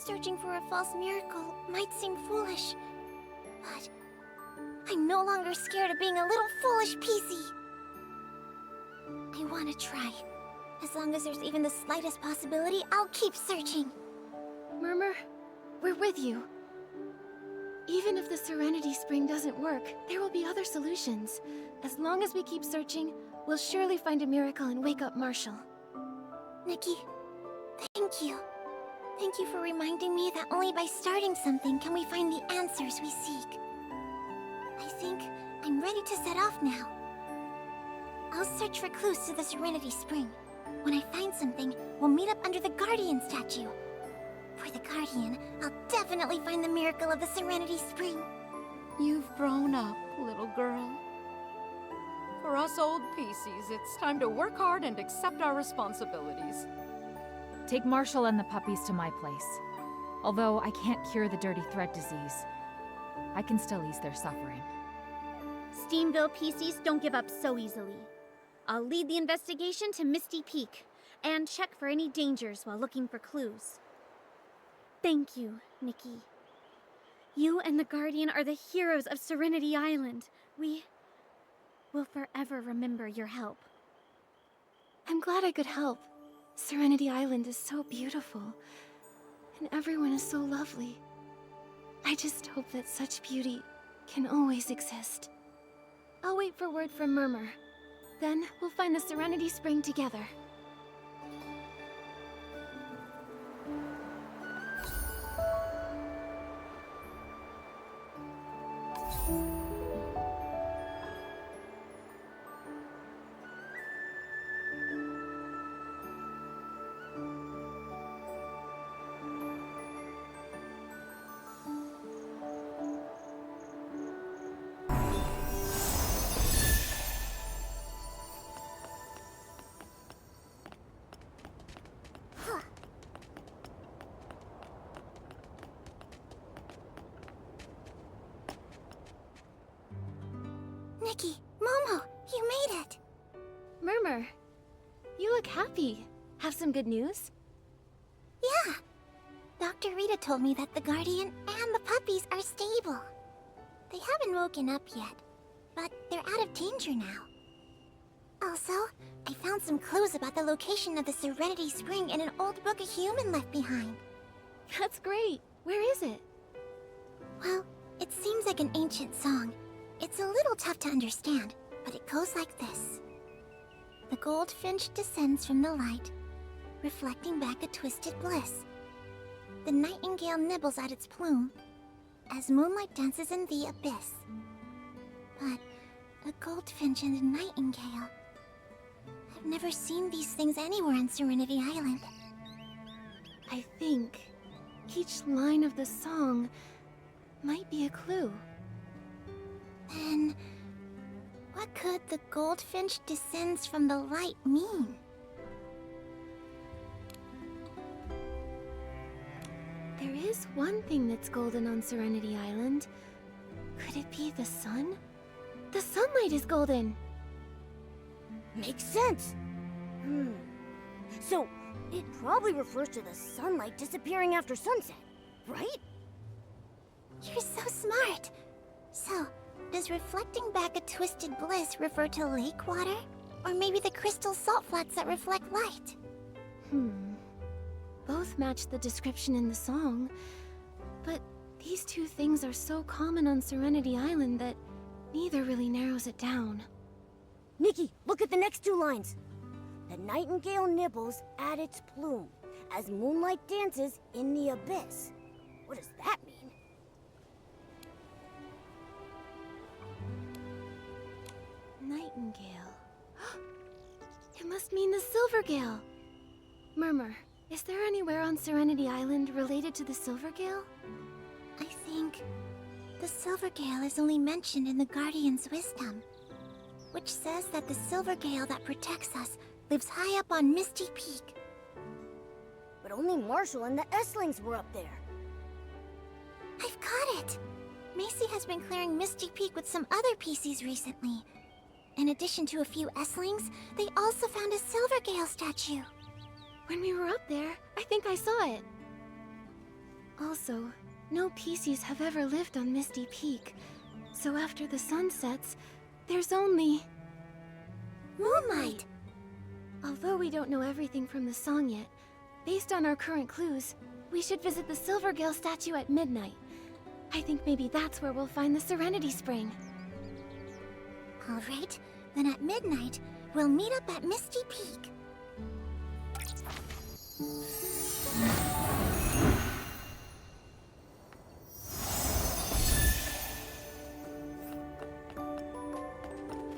Searching for a false miracle might seem foolish. But I'm no longer scared of being a little foolish PC. I want to try. As long as there's even the slightest possibility, I'll keep searching. Murmur, we're with you. Even if the Serenity Spring doesn't work, there will be other solutions. As long as we keep searching, we'll surely find a miracle and wake up Marshall. Nikki, thank you. Thank you for reminding me that only by starting something can we find the answers we seek. I think I'm ready to set off now. I'll search for clues to the Serenity Spring. When I find something, we'll meet up under the Guardian statue. For the Guardian, I'll definitely find the miracle of the Serenity Spring. You've grown up, little girl. For us old PCs, it's time to work hard and accept our responsibilities. Take Marshall and the puppies to my place. Although I can't cure the Dirty Thread disease, I can still ease their suffering. Steamville PCs don't give up so easily. I'll lead the investigation to Misty Peak and check for any dangers while looking for clues. Thank you, Nikki. You and the Guardian are the heroes of Serenity Island. We will forever remember your help. I'm glad I could help. Serenity Island is so beautiful, and everyone is so lovely. I just hope that such beauty can always exist. I'll wait for word from Murmur. Then we'll find the Serenity Spring together. Nikki, Momo, you made it! Murmur, you look happy. Have some good news? Yeah. Dr. Rita told me that the Guardian and the puppies are stable. They haven't woken up yet, but they're out of danger now. Also, I found some clues about the location of the Serenity Spring in an old book a human left behind. That's great. Where is it? Well, it seems like an ancient song. It's a little tough to understand, but it goes like this. The goldfinch descends from the light, reflecting back a twisted bliss. The nightingale nibbles at its plume, as moonlight dances in the abyss. But a goldfinch and a nightingale... I've never seen these things anywhere on Serenity Island. I think each line of the song might be a clue. Then, what could the goldfinch descends from the light mean? There is one thing that's golden on Serenity Island. Could it be the sun? The sunlight is golden! Makes sense. So, it probably refers to the sunlight disappearing after sunset, right? You're so smart. So, does reflecting back a twisted bliss refer to lake water? Or maybe the crystal salt flats that reflect light? Both match the description in the song, but these two things are so common on Serenity Island that neither really narrows it down. Nikki, look at the next two lines. The nightingale nibbles at its plume as moonlight dances in the abyss. What does that mean? Nightingale. It must mean the Silvergale. Murmur, is there anywhere on Serenity Island related to the Silvergale? I think the Silvergale is only mentioned in the Guardian's wisdom, which says that the Silvergale that protects us lives high up on Misty Peak. But only Marshall and the Esslings were up there. I've got it! Macy has been clearing Misty Peak with some other PCs recently. In addition to a few Esslings, they also found a Silvergale statue. When we were up there, I think I saw it. Also, no PCs have ever lived on Misty Peak, so after the sun sets, there's only... moonlight! Although we don't know everything from the song yet, based on our current clues, we should visit the Silvergale statue at midnight. I think maybe that's where we'll find the Serenity Spring. All right, then at midnight, we'll meet up at Misty Peak.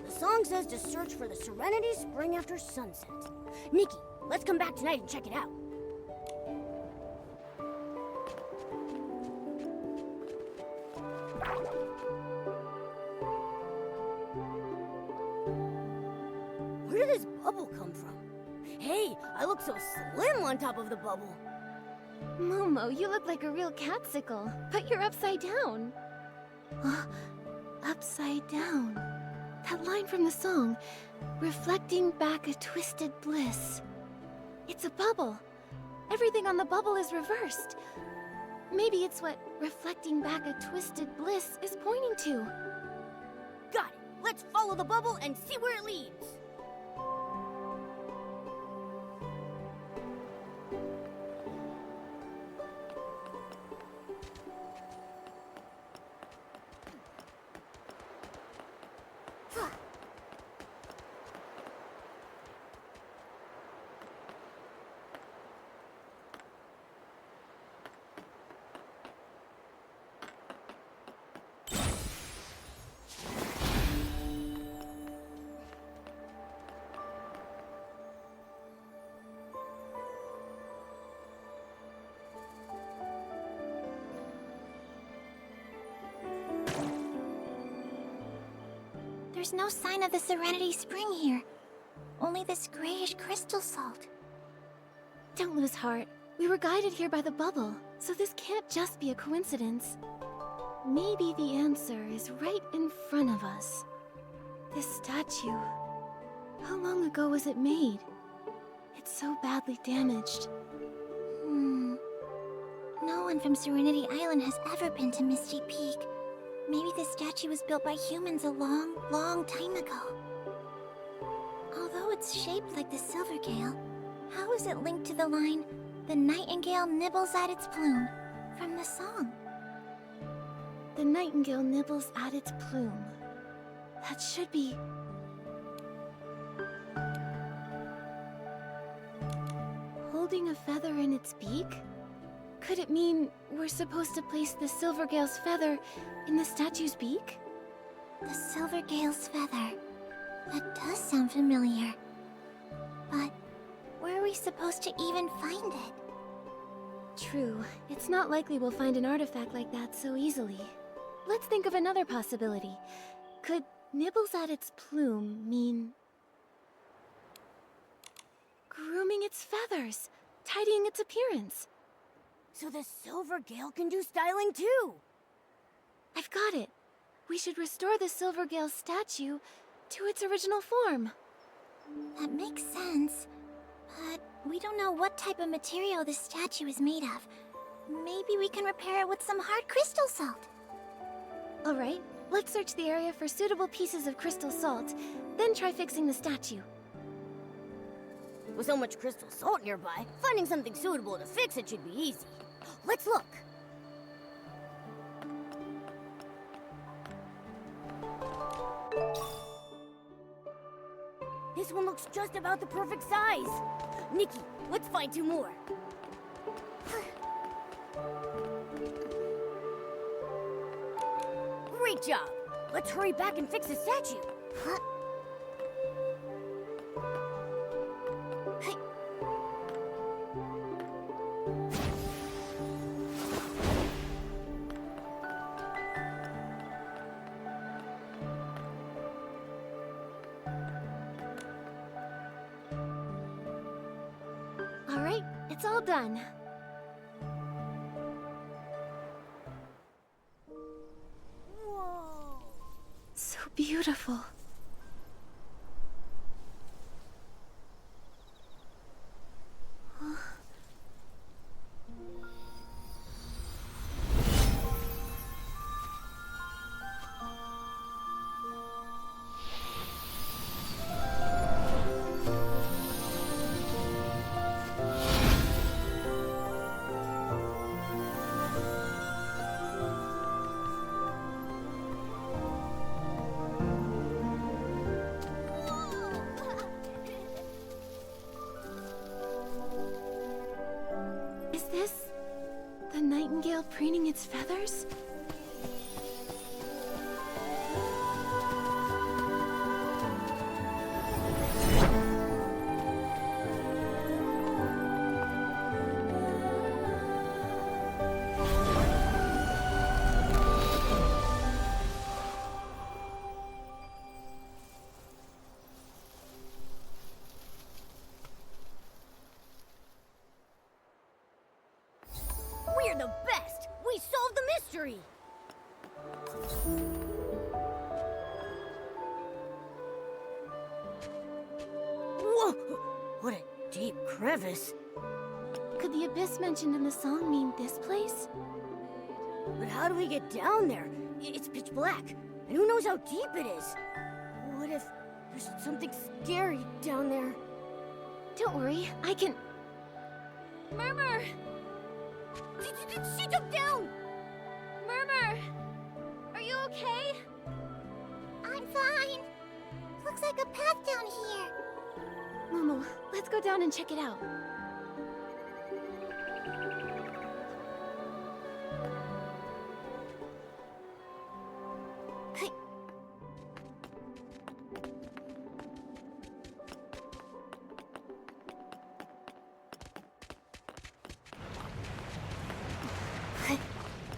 The song says to search for the Serenity Spring after sunset. Nikki, let's come back tonight and check it out. Where did this bubble come from? Hey, I look so slim on top of the bubble. Momo, you look like a real catsicle, but you're upside down. Upside down. That line from the song, reflecting back a twisted bliss. It's a bubble. Everything on the bubble is reversed. Maybe it's what reflecting back a twisted bliss is pointing to. Got it. Let's follow the bubble and see where it leads. There's no sign of the Serenity Spring here. Only this grayish crystal salt. Don't lose heart. We were guided here by the bubble, so this can't just be a coincidence. Maybe the answer is right in front of us. This statue. How long ago was it made? It's so badly damaged. No one from Serenity Island has ever been to Misty Peak. Maybe this statue was built by humans a long, long time ago. Although it's shaped like the Silvergale, how is it linked to the line, "The nightingale nibbles at its plume," from the song? The nightingale nibbles at its plume. That should be... holding a feather in its beak? Could it mean we're supposed to place the Silvergale's feather in the statue's beak? The Silvergale's feather. That does sound familiar. But where are we supposed to even find it? True. It's not likely we'll find an artifact like that so easily. Let's think of another possibility. Could nibbles at its plume mean... grooming its feathers, tidying its appearance? So the Silvergale can do styling too! I've got it. We should restore the Silvergale statue to its original form. That makes sense. But we don't know what type of material this statue is made of. Maybe we can repair it with some hard crystal salt. Alright, let's search the area for suitable pieces of crystal salt, then try fixing the statue. With so much crystal salt nearby, finding something suitable to fix it should be easy. Let's look. This one looks just about the perfect size. Nikki, let's find 2 more. Great job! Let's hurry back and fix the statue. Huh? Alright, it's all done. Whoa! So beautiful. Is this the nightingale preening its feathers? We're the best! We solved the mystery! Whoa! What a deep crevice. Could the abyss mentioned in the song mean this place? But how do we get down there? It's pitch black, and who knows how deep it is? What if there's something scary down there? Don't worry, I can... Murmur! She took down! Murmur! Are you okay? I'm fine. Looks like a path down here. Momo, let's go down and check it out.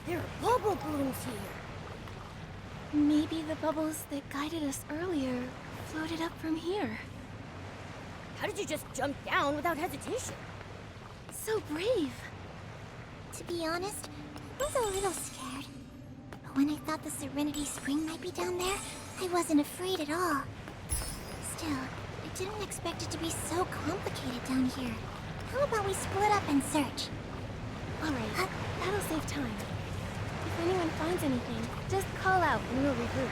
There are bubble blooms here. Maybe the bubbles that guided us earlier floated up from here. How did you just jump down without hesitation? So brave. To be honest, I was a little scared. But when I thought the Serenity Spring might be down there, I wasn't afraid at all. Still, I didn't expect it to be so complicated down here. How about we split up and search? Alright, that'll save time. If anyone finds anything, just call out and we'll regroup.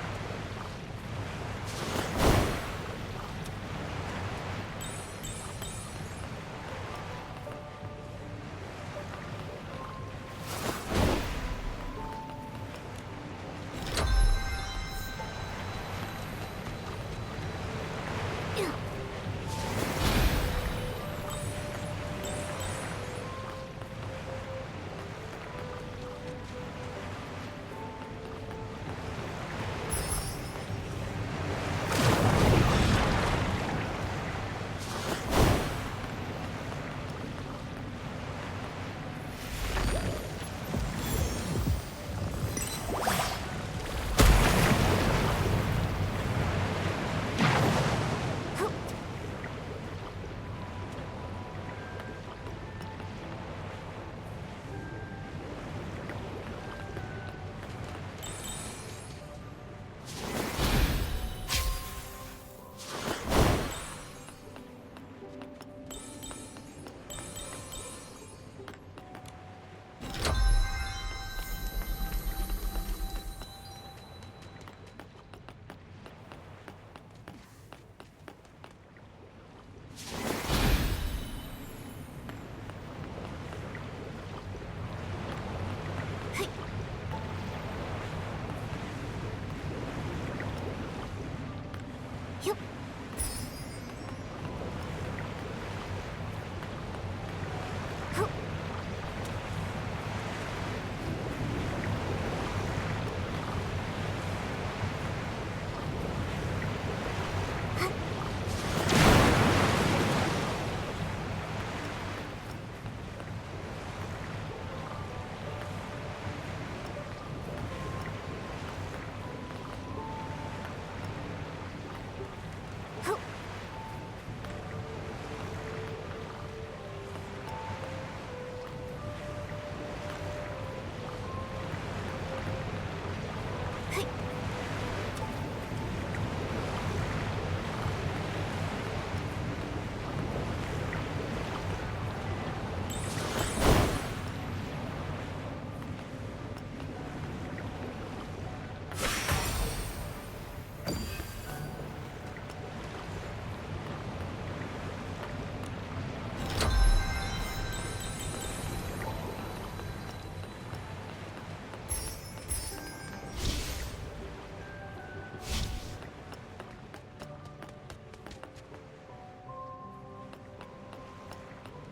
Yup.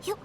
Yup.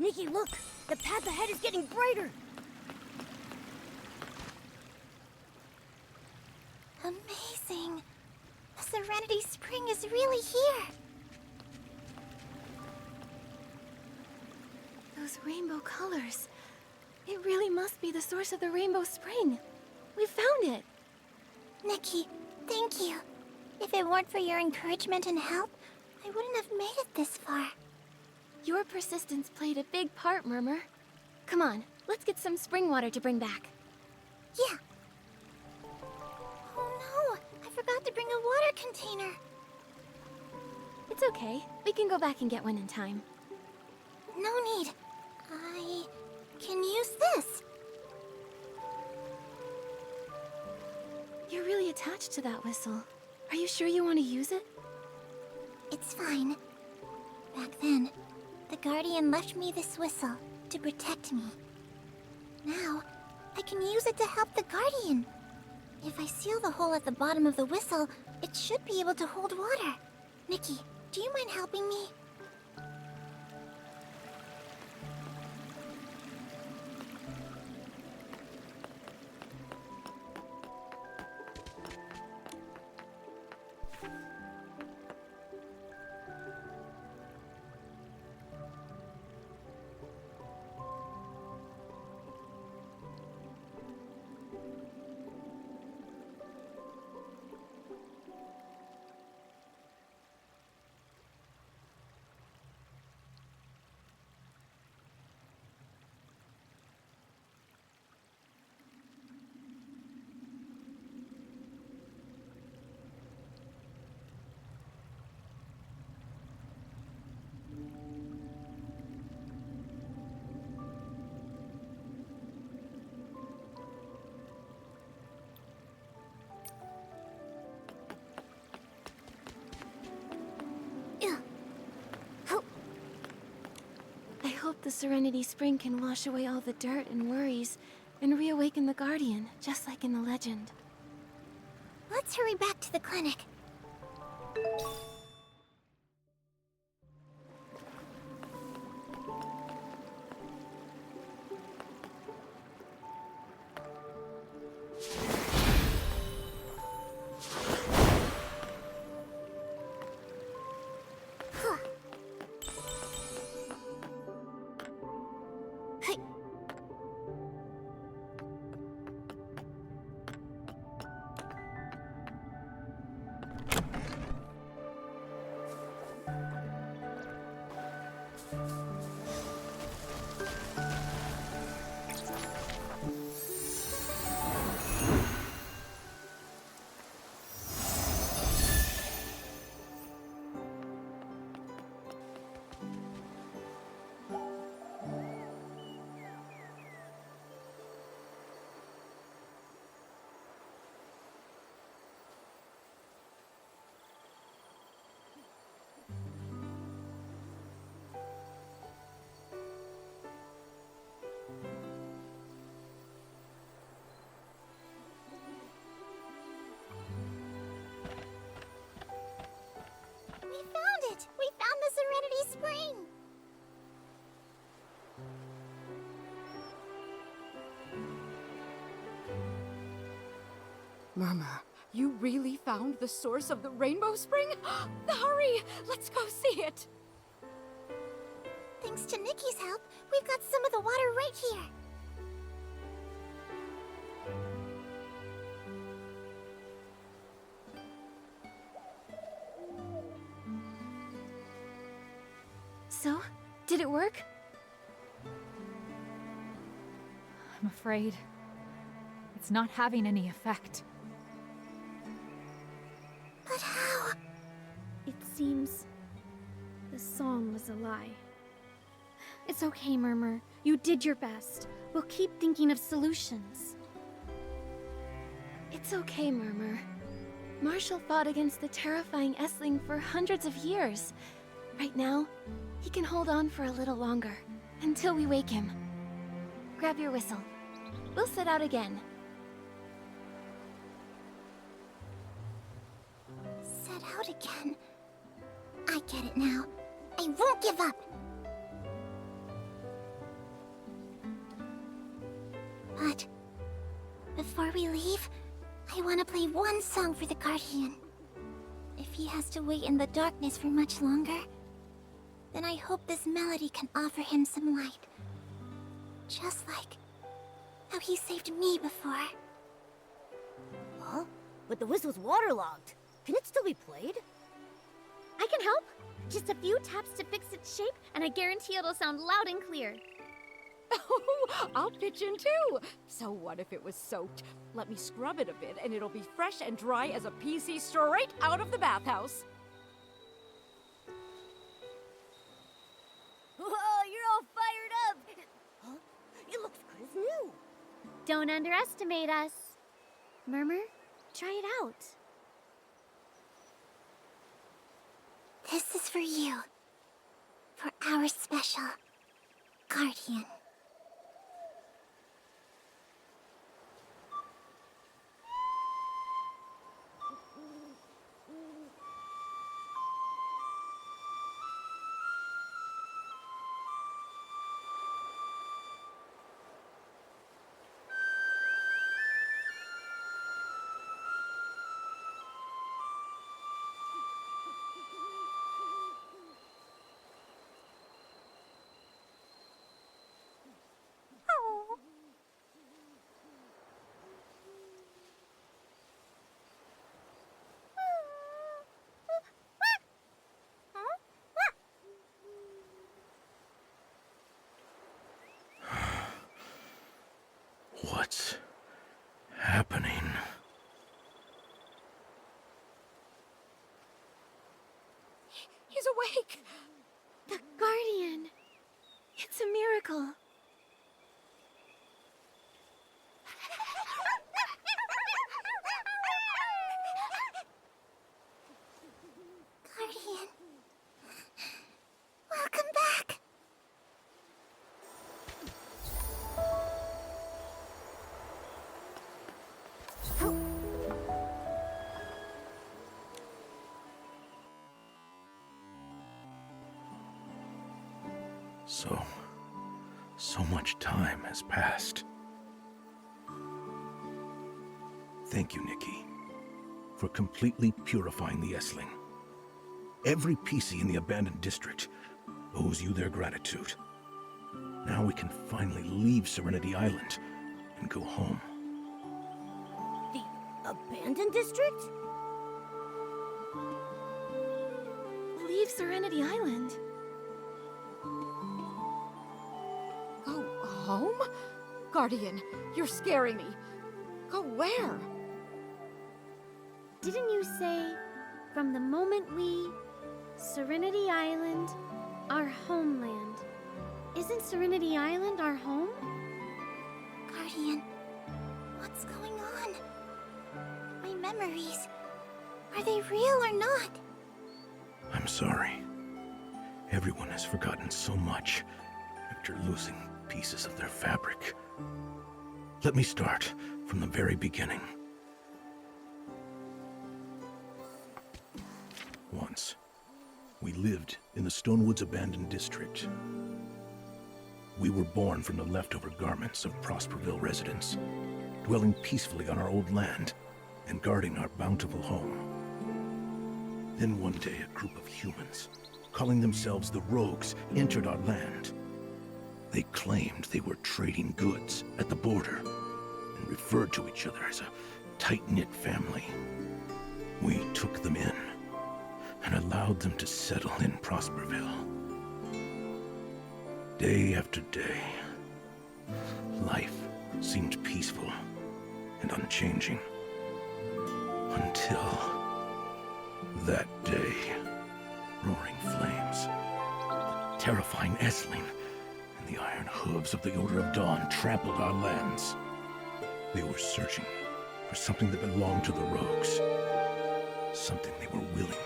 Nikki, look! The path ahead is getting brighter! Amazing! Serenity Spring is really here! Those rainbow colors. It really must be the source of the Rainbow Spring. We found it! Nikki, thank you. If it weren't for your encouragement and help, I wouldn't have made it this far. Your persistence played a big part, Murmur. Come on, let's get some spring water to bring back. Yeah. Oh no, I forgot to bring a water container. It's okay. We can go back and get one in time. No need. I can use this. You're really attached to that whistle. Are you sure you want to use it? It's fine. Back then, the Guardian left me this whistle to protect me. Now, I can use it to help the Guardian. If I seal the hole at the bottom of the whistle, it should be able to hold water. Nikki, do you mind helping me? the Serenity Spring can wash away all the dirt and worries and reawaken the Guardian, just like in the legend. Let's hurry back to the clinic. We found it! We found the Serenity Spring! Murmur, you really found the source of the Rainbow Spring? Hurry! Let's go see it! Thanks to Nikki's help, we've got some of the water right here. So, did it work? I'm afraid it's not having any effect. But how? It seems the song was a lie. It's okay, Murmur. You did your best. We'll keep thinking of solutions. It's okay, Murmur. Marshall fought against the terrifying Essling for hundreds of years. Right now, he can hold on for a little longer, until we wake him. Grab your whistle. We'll set out again. Set out again. I get it now. I won't give up. But before we leave, I want to play one song for the Guardian. If he has to wait in the darkness for much longer, then I hope this melody can offer him some light. Just like how he saved me before. Huh? But the whistle's waterlogged. Can it still be played? I can help. Just a few taps to fix its shape, and I guarantee it'll sound loud and clear. Oh, I'll pitch in too! So what if it was soaked? Let me scrub it a bit, and it'll be fresh and dry as a PC straight out of the bathhouse. Whoa, you're all fired up! Huh? It looks good as new. Don't underestimate us. Murmur, try it out. This is for you. For our special Guardian. What's happening? He's awake! The Guardian! It's a miracle. Guardian. Welcome back. So much time has passed. Thank you, Nikki, for completely purifying the Essling. Every PC in the abandoned district owes you their gratitude. Now we can finally leave Serenity Island and go home. The abandoned district? Leave Serenity Island. Go home? Guardian, you're scaring me. Go where? Didn't you say, from the moment we... Serenity Island, our homeland. Isn't Serenity Island our home? Guardian, what's going on? My memories, are they real or not? I'm sorry. Everyone has forgotten so much after losing pieces of their fabric. Let me start from the very beginning. Once, we lived in the Stonewoods abandoned district. We were born from the leftover garments of Prosperville residents, dwelling peacefully on our old land and guarding our bountiful home. Then one day, a group of humans, calling themselves the Rogues, entered our land. They claimed they were trading goods at the border and referred to each other as a tight-knit family. We took them in and allowed them to settle in Prosperville. Day after day, life seemed peaceful and unchanging. Until that day, roaring flames, the terrifying Essling, and the iron hooves of the Order of Dawn trampled our lands. They were searching for something that belonged to the Rogues. Something they were willing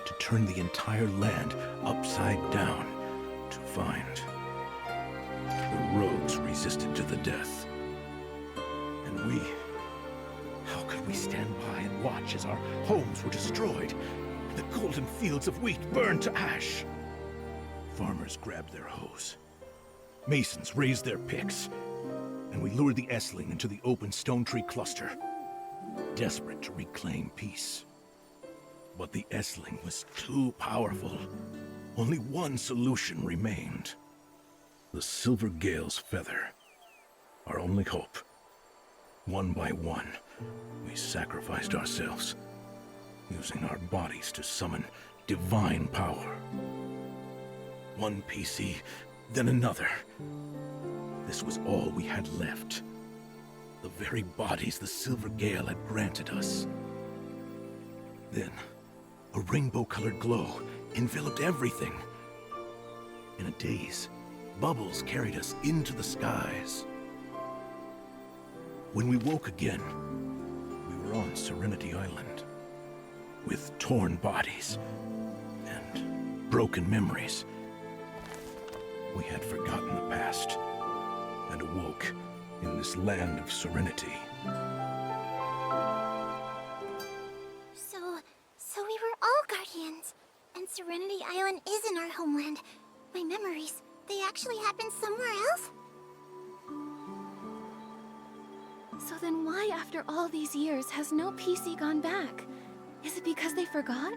to turn the entire land upside down to find. The Rogues resisted to the death. And we... how could we stand by and watch as our homes were destroyed and the golden fields of wheat burned to ash? Farmers grabbed their hoes. Masons raised their picks. And we lured the Essling into the open stone tree cluster, desperate to reclaim peace. But the Essling was too powerful. Only one solution remained. The Silver Gale's feather. Our only hope. One by one, we sacrificed ourselves, using our bodies to summon divine power. One PC, then another. This was all we had left. The very bodies the Silver Gale had granted us. Then, a rainbow-colored glow enveloped everything. In a daze, bubbles carried us into the skies. When we woke again, we were on Serenity Island, with torn bodies and broken memories. We had forgotten the past and awoke in this land of serenity. So we were all guardians, and Serenity Island isn't our homeland. My memories, they actually happened somewhere else? So then why, after all these years, has no PC gone back? Is it because they forgot?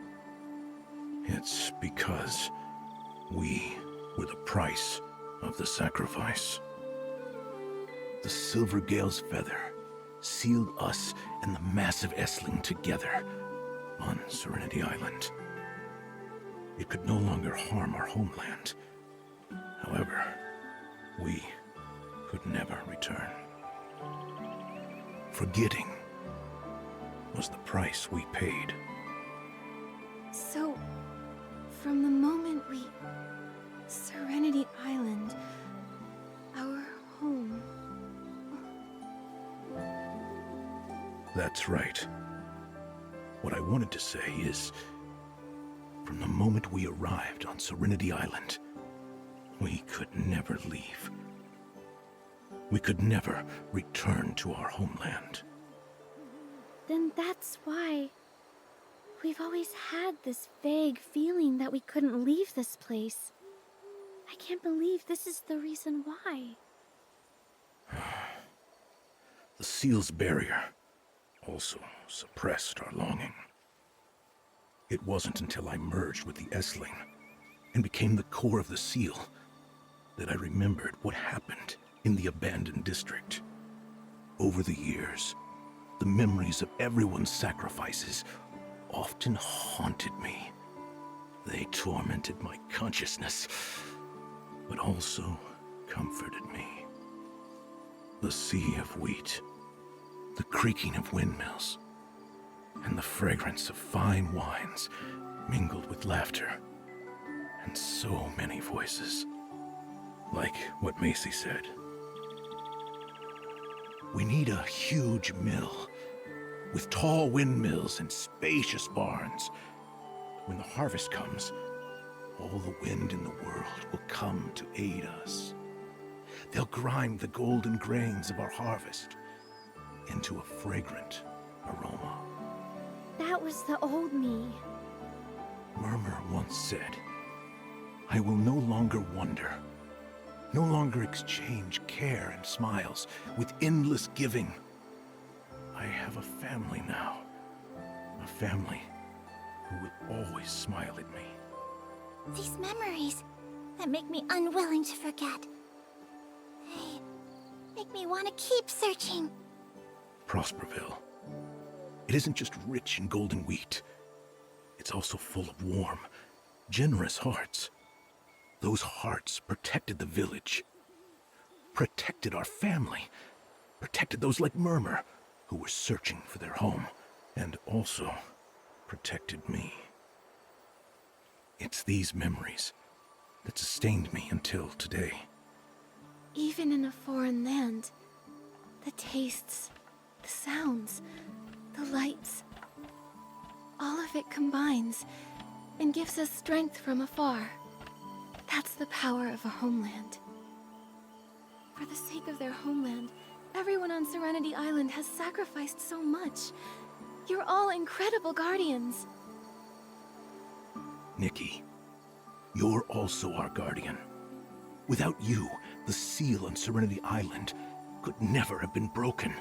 It's because we were the price of the sacrifice. The Silver Gale's feather sealed us and the massive Essling together on Serenity Island. It could no longer harm our homeland. However, we could never return. Forgetting was the price we paid. So, from the moment we... Serenity Island, our home... That's right. What I wanted to say is, from the moment we arrived on Serenity Island, we could never leave. We could never return to our homeland. Then that's why... we've always had this vague feeling that we couldn't leave this place. I can't believe this is the reason why. The seal's barrier also suppressed our longing. It wasn't until I merged with the S-Ling and became the core of the seal that I remembered what happened in the abandoned district. Over the years, the memories of everyone's sacrifices often haunted me. They tormented my consciousness, but also comforted me. The sea of wheat, the creaking of windmills, and the fragrance of fine wines mingled with laughter, and so many voices. Like what Macy said. We need a huge mill, with tall windmills and spacious barns. When the harvest comes, all the wind in the world will come to aid us. They'll grind the golden grains of our harvest into a fragrant aroma. That was the old me. Murmur once said, I will no longer wonder, no longer exchange care and smiles with endless giving. I have a family now, a family who will always smile at me. These memories that make me unwilling to forget. They make me want to keep searching. Prosperville. It isn't just rich in golden wheat. It's also full of warm, generous hearts. Those hearts protected the village, protected our family, protected those like Murmur who were searching for their home, and also protected me. It's these memories that sustained me until today. Even in a foreign land, the tastes, the sounds, the lights, all of it combines and gives us strength from afar. That's the power of a homeland. For the sake of their homeland, everyone on Serenity Island has sacrificed so much. You're all incredible guardians. Nikki, you're also our guardian. Without you, the seal on Serenity Island could never have been broken.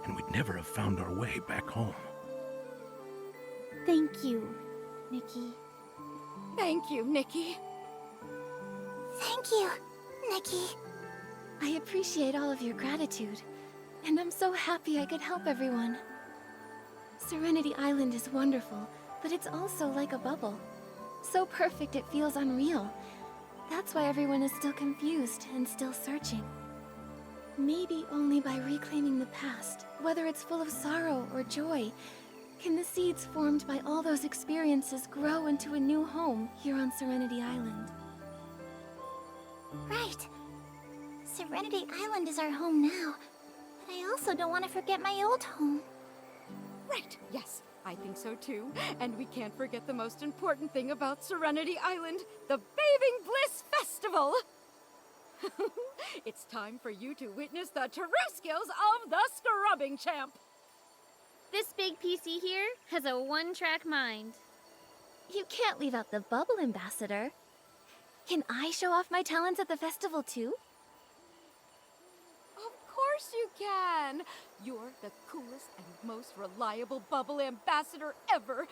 And we'd never have found our way back home. Thank you, Nikki. Thank you, Nikki. Thank you, Nikki. I appreciate all of your gratitude, and I'm so happy I could help everyone. Serenity Island is wonderful, but it's also like a bubble. So perfect it feels unreal. That's why everyone is still confused and still searching. Maybe only by reclaiming the past, whether it's full of sorrow or joy, can the seeds formed by all those experiences grow into a new home here on Serenity Island. Right. Serenity Island is our home now, but I also don't want to forget my old home. Right, yes, I think so too. And we can't forget the most important thing about Serenity Island, the Bathing Bliss Festival! It's time for you to witness the Terrestrials of the Scrubbing Champ! This big PC here has a one-track mind. You can't leave out the Bubble Ambassador. Can I show off my talents at the festival too? Of course you can! You're the coolest and most reliable Bubble Ambassador ever!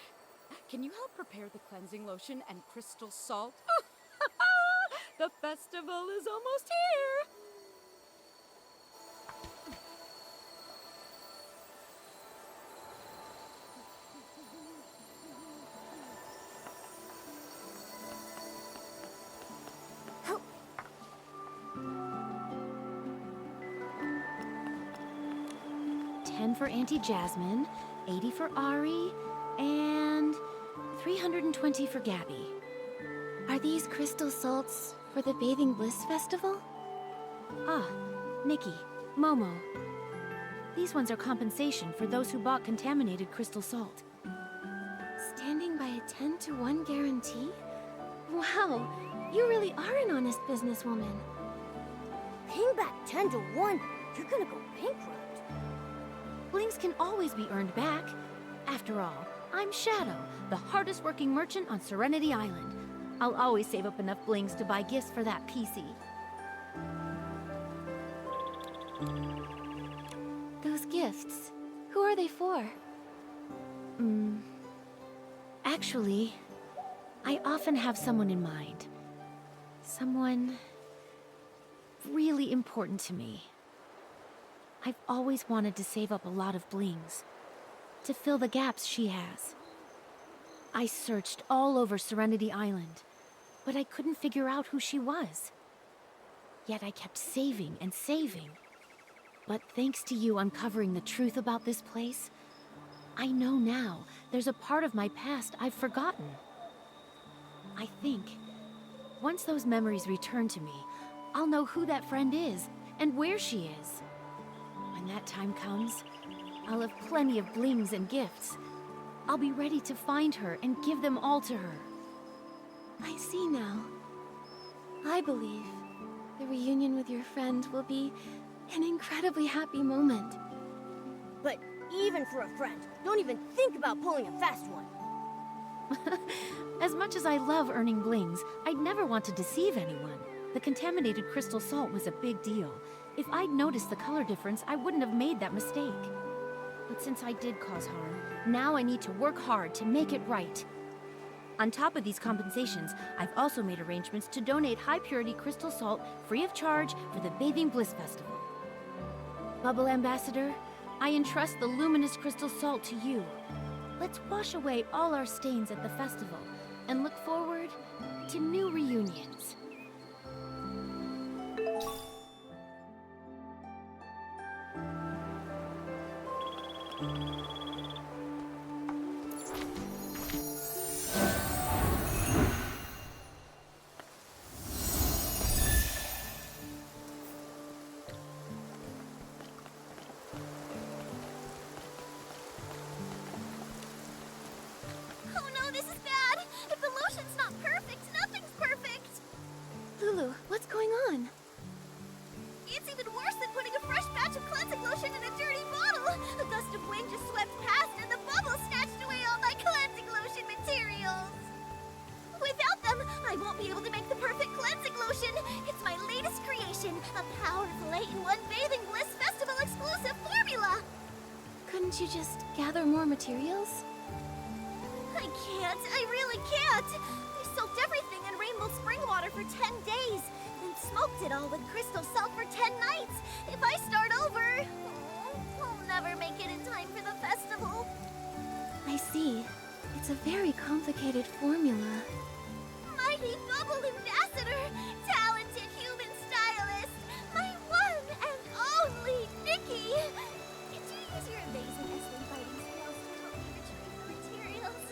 Can you help prepare the cleansing lotion and crystal salt? The festival is almost here! For Auntie Jasmine, 80 for Ari, and 320 for Gabby. Are these crystal salts for the Bathing Bliss Festival? Ah, Nikki, Momo. These ones are compensation for those who bought contaminated crystal salt. Standing by a 10-to-1 guarantee? Wow, you really are an honest businesswoman. Paying back 10 to 1, you're gonna go bankrupt. Blings can always be earned back. After all, I'm Shadow, the hardest working merchant on Serenity Island. I'll always save up enough blings to buy gifts for that PC. Those gifts, who are they for? Actually, I often have someone in mind. Someone really important to me. I've always wanted to save up a lot of blings to fill the gaps she has. I searched all over Serenity Island, but I couldn't figure out who she was. Yet I kept saving and saving. But thanks to you uncovering the truth about this place, I know now there's a part of my past I've forgotten. I think once those memories return to me, I'll know who that friend is and where she is. When that time comes, I'll have plenty of blings and gifts. I'll be ready to find her and give them all to her. I see now. I believe the reunion with your friend will be an incredibly happy moment. But even for a friend, don't even think about pulling a fast one. As much as I love earning blings, I'd never want to deceive anyone. The contaminated crystal salt was a big deal. If I'd noticed the color difference, I wouldn't have made that mistake. But since I did cause harm, now I need to work hard to make it right. On top of these compensations, I've also made arrangements to donate high-purity crystal salt free of charge for the Bathing Bliss Festival. Bubble Ambassador, I entrust the luminous crystal salt to you. Let's wash away all our stains at the festival and look forward to new reunions. Oh no, this is bad! If the lotion's not perfect, nothing's perfect! Lulu, what's going on? It's even worse than putting a fresh batch of cleansing lotion in a dirty bottle! A gust of wind just swept past and the bubble snatched away all my cleansing lotion materials! Without them, I won't be able to make the perfect cleansing lotion! It's my latest creation, a powerful 8-in-1 Bathing Bliss Festival exclusive formula! Couldn't you just gather more materials? I can't. I really can't. I soaked everything in rainbow spring water for 10 days, then smoked it all with crystal salt for 10 nights. If I start over, I'll never make it in time for the festival. I see. It's a very complicated formula. Mighty Bubble Ambassador, talented human stylist, my one and only Nikki. Could you use your amazing Esling fighting skills to help me retrieve the materials?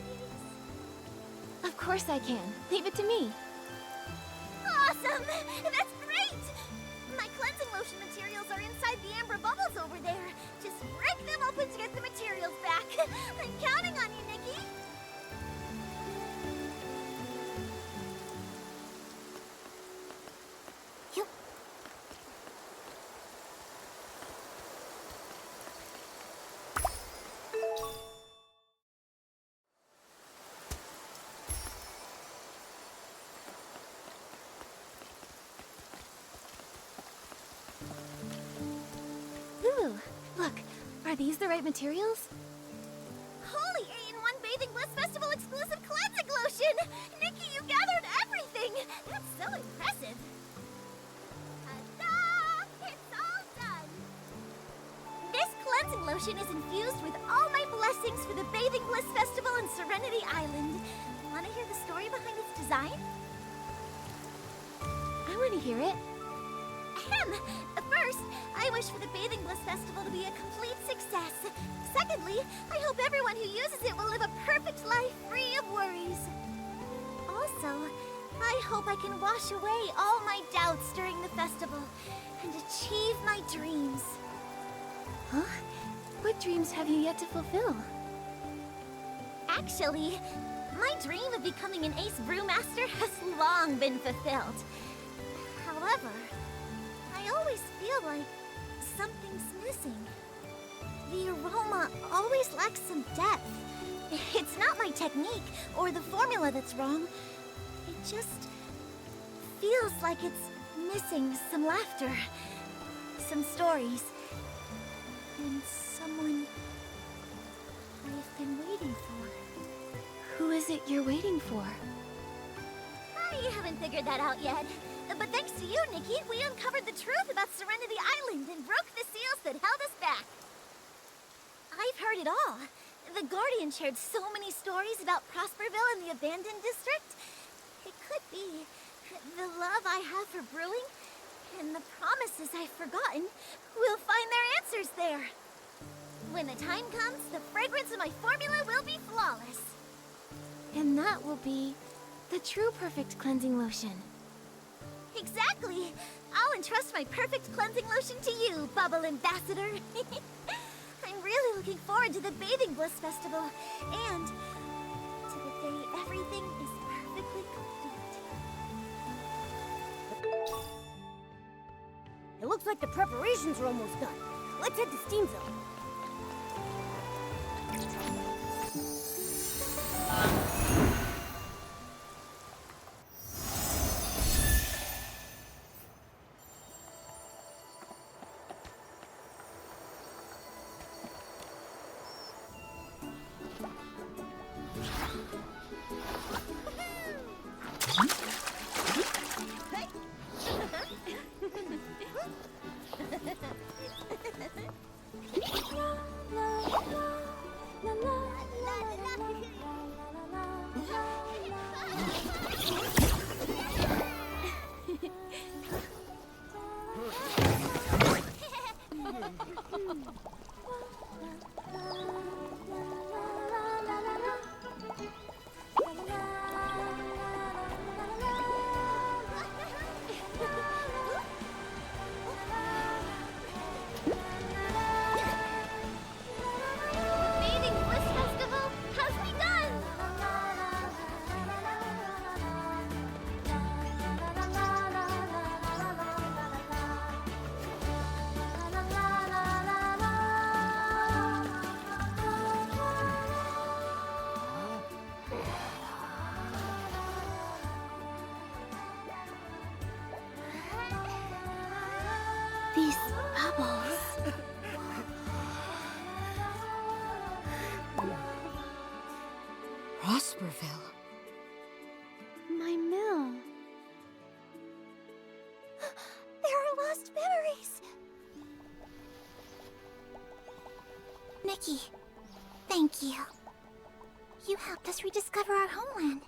Please. Of course I can. Leave it to me. Awesome! That's great! My cleansing lotion materials are inside the amber bubbles over there. Just break them open to get the materials back. I'm counting on you, Nikki. Lulu, look. Are these the right materials? Holy 8-in-1 Bathing Bliss Festival exclusive cleansing lotion! Nikki, you gathered everything! That's so impressive! Ta-da! It's all done! This cleansing lotion is infused with all my blessings for the Bathing Bliss Festival in Serenity Island. Want to hear the story behind its design? I want to hear it. Ahem! First, I wish for the Bathing Bliss Festival to be a complete success. Secondly, I hope everyone who uses it will live a perfect life free of worries. Also, I hope I can wash away all my doubts during the festival and achieve my dreams. Huh? What dreams have you yet to fulfill? Actually, my dream of becoming an ace brewmaster has long been fulfilled. However, I always feel like something's missing. The aroma always lacks some depth. It's not my technique or the formula that's wrong. It just feels like it's missing some laughter, some stories, and someone I've been waiting for. Who is it you're waiting for? I haven't figured that out yet. But thanks to you, Nikki, we uncovered the truth about Serenity Island and broke the seals that held us back. I've heard it all. The Guardian shared so many stories about Prosperville and the abandoned district. It could be the love I have for brewing and the promises I've forgotten. We'll find their answers there. When the time comes, the fragrance of my formula will be flawless. And that will be the true perfect cleansing lotion. Exactly! I'll entrust my perfect cleansing lotion to you, Bubble Ambassador. I'm really looking forward to the Bathing Bliss Festival, and to the day everything is perfectly complete. It looks like the preparations are almost done. Let's head to Steamville. These bubbles. Prosperville. My mill. There are lost memories! Nikki, thank you. You helped us rediscover our homeland.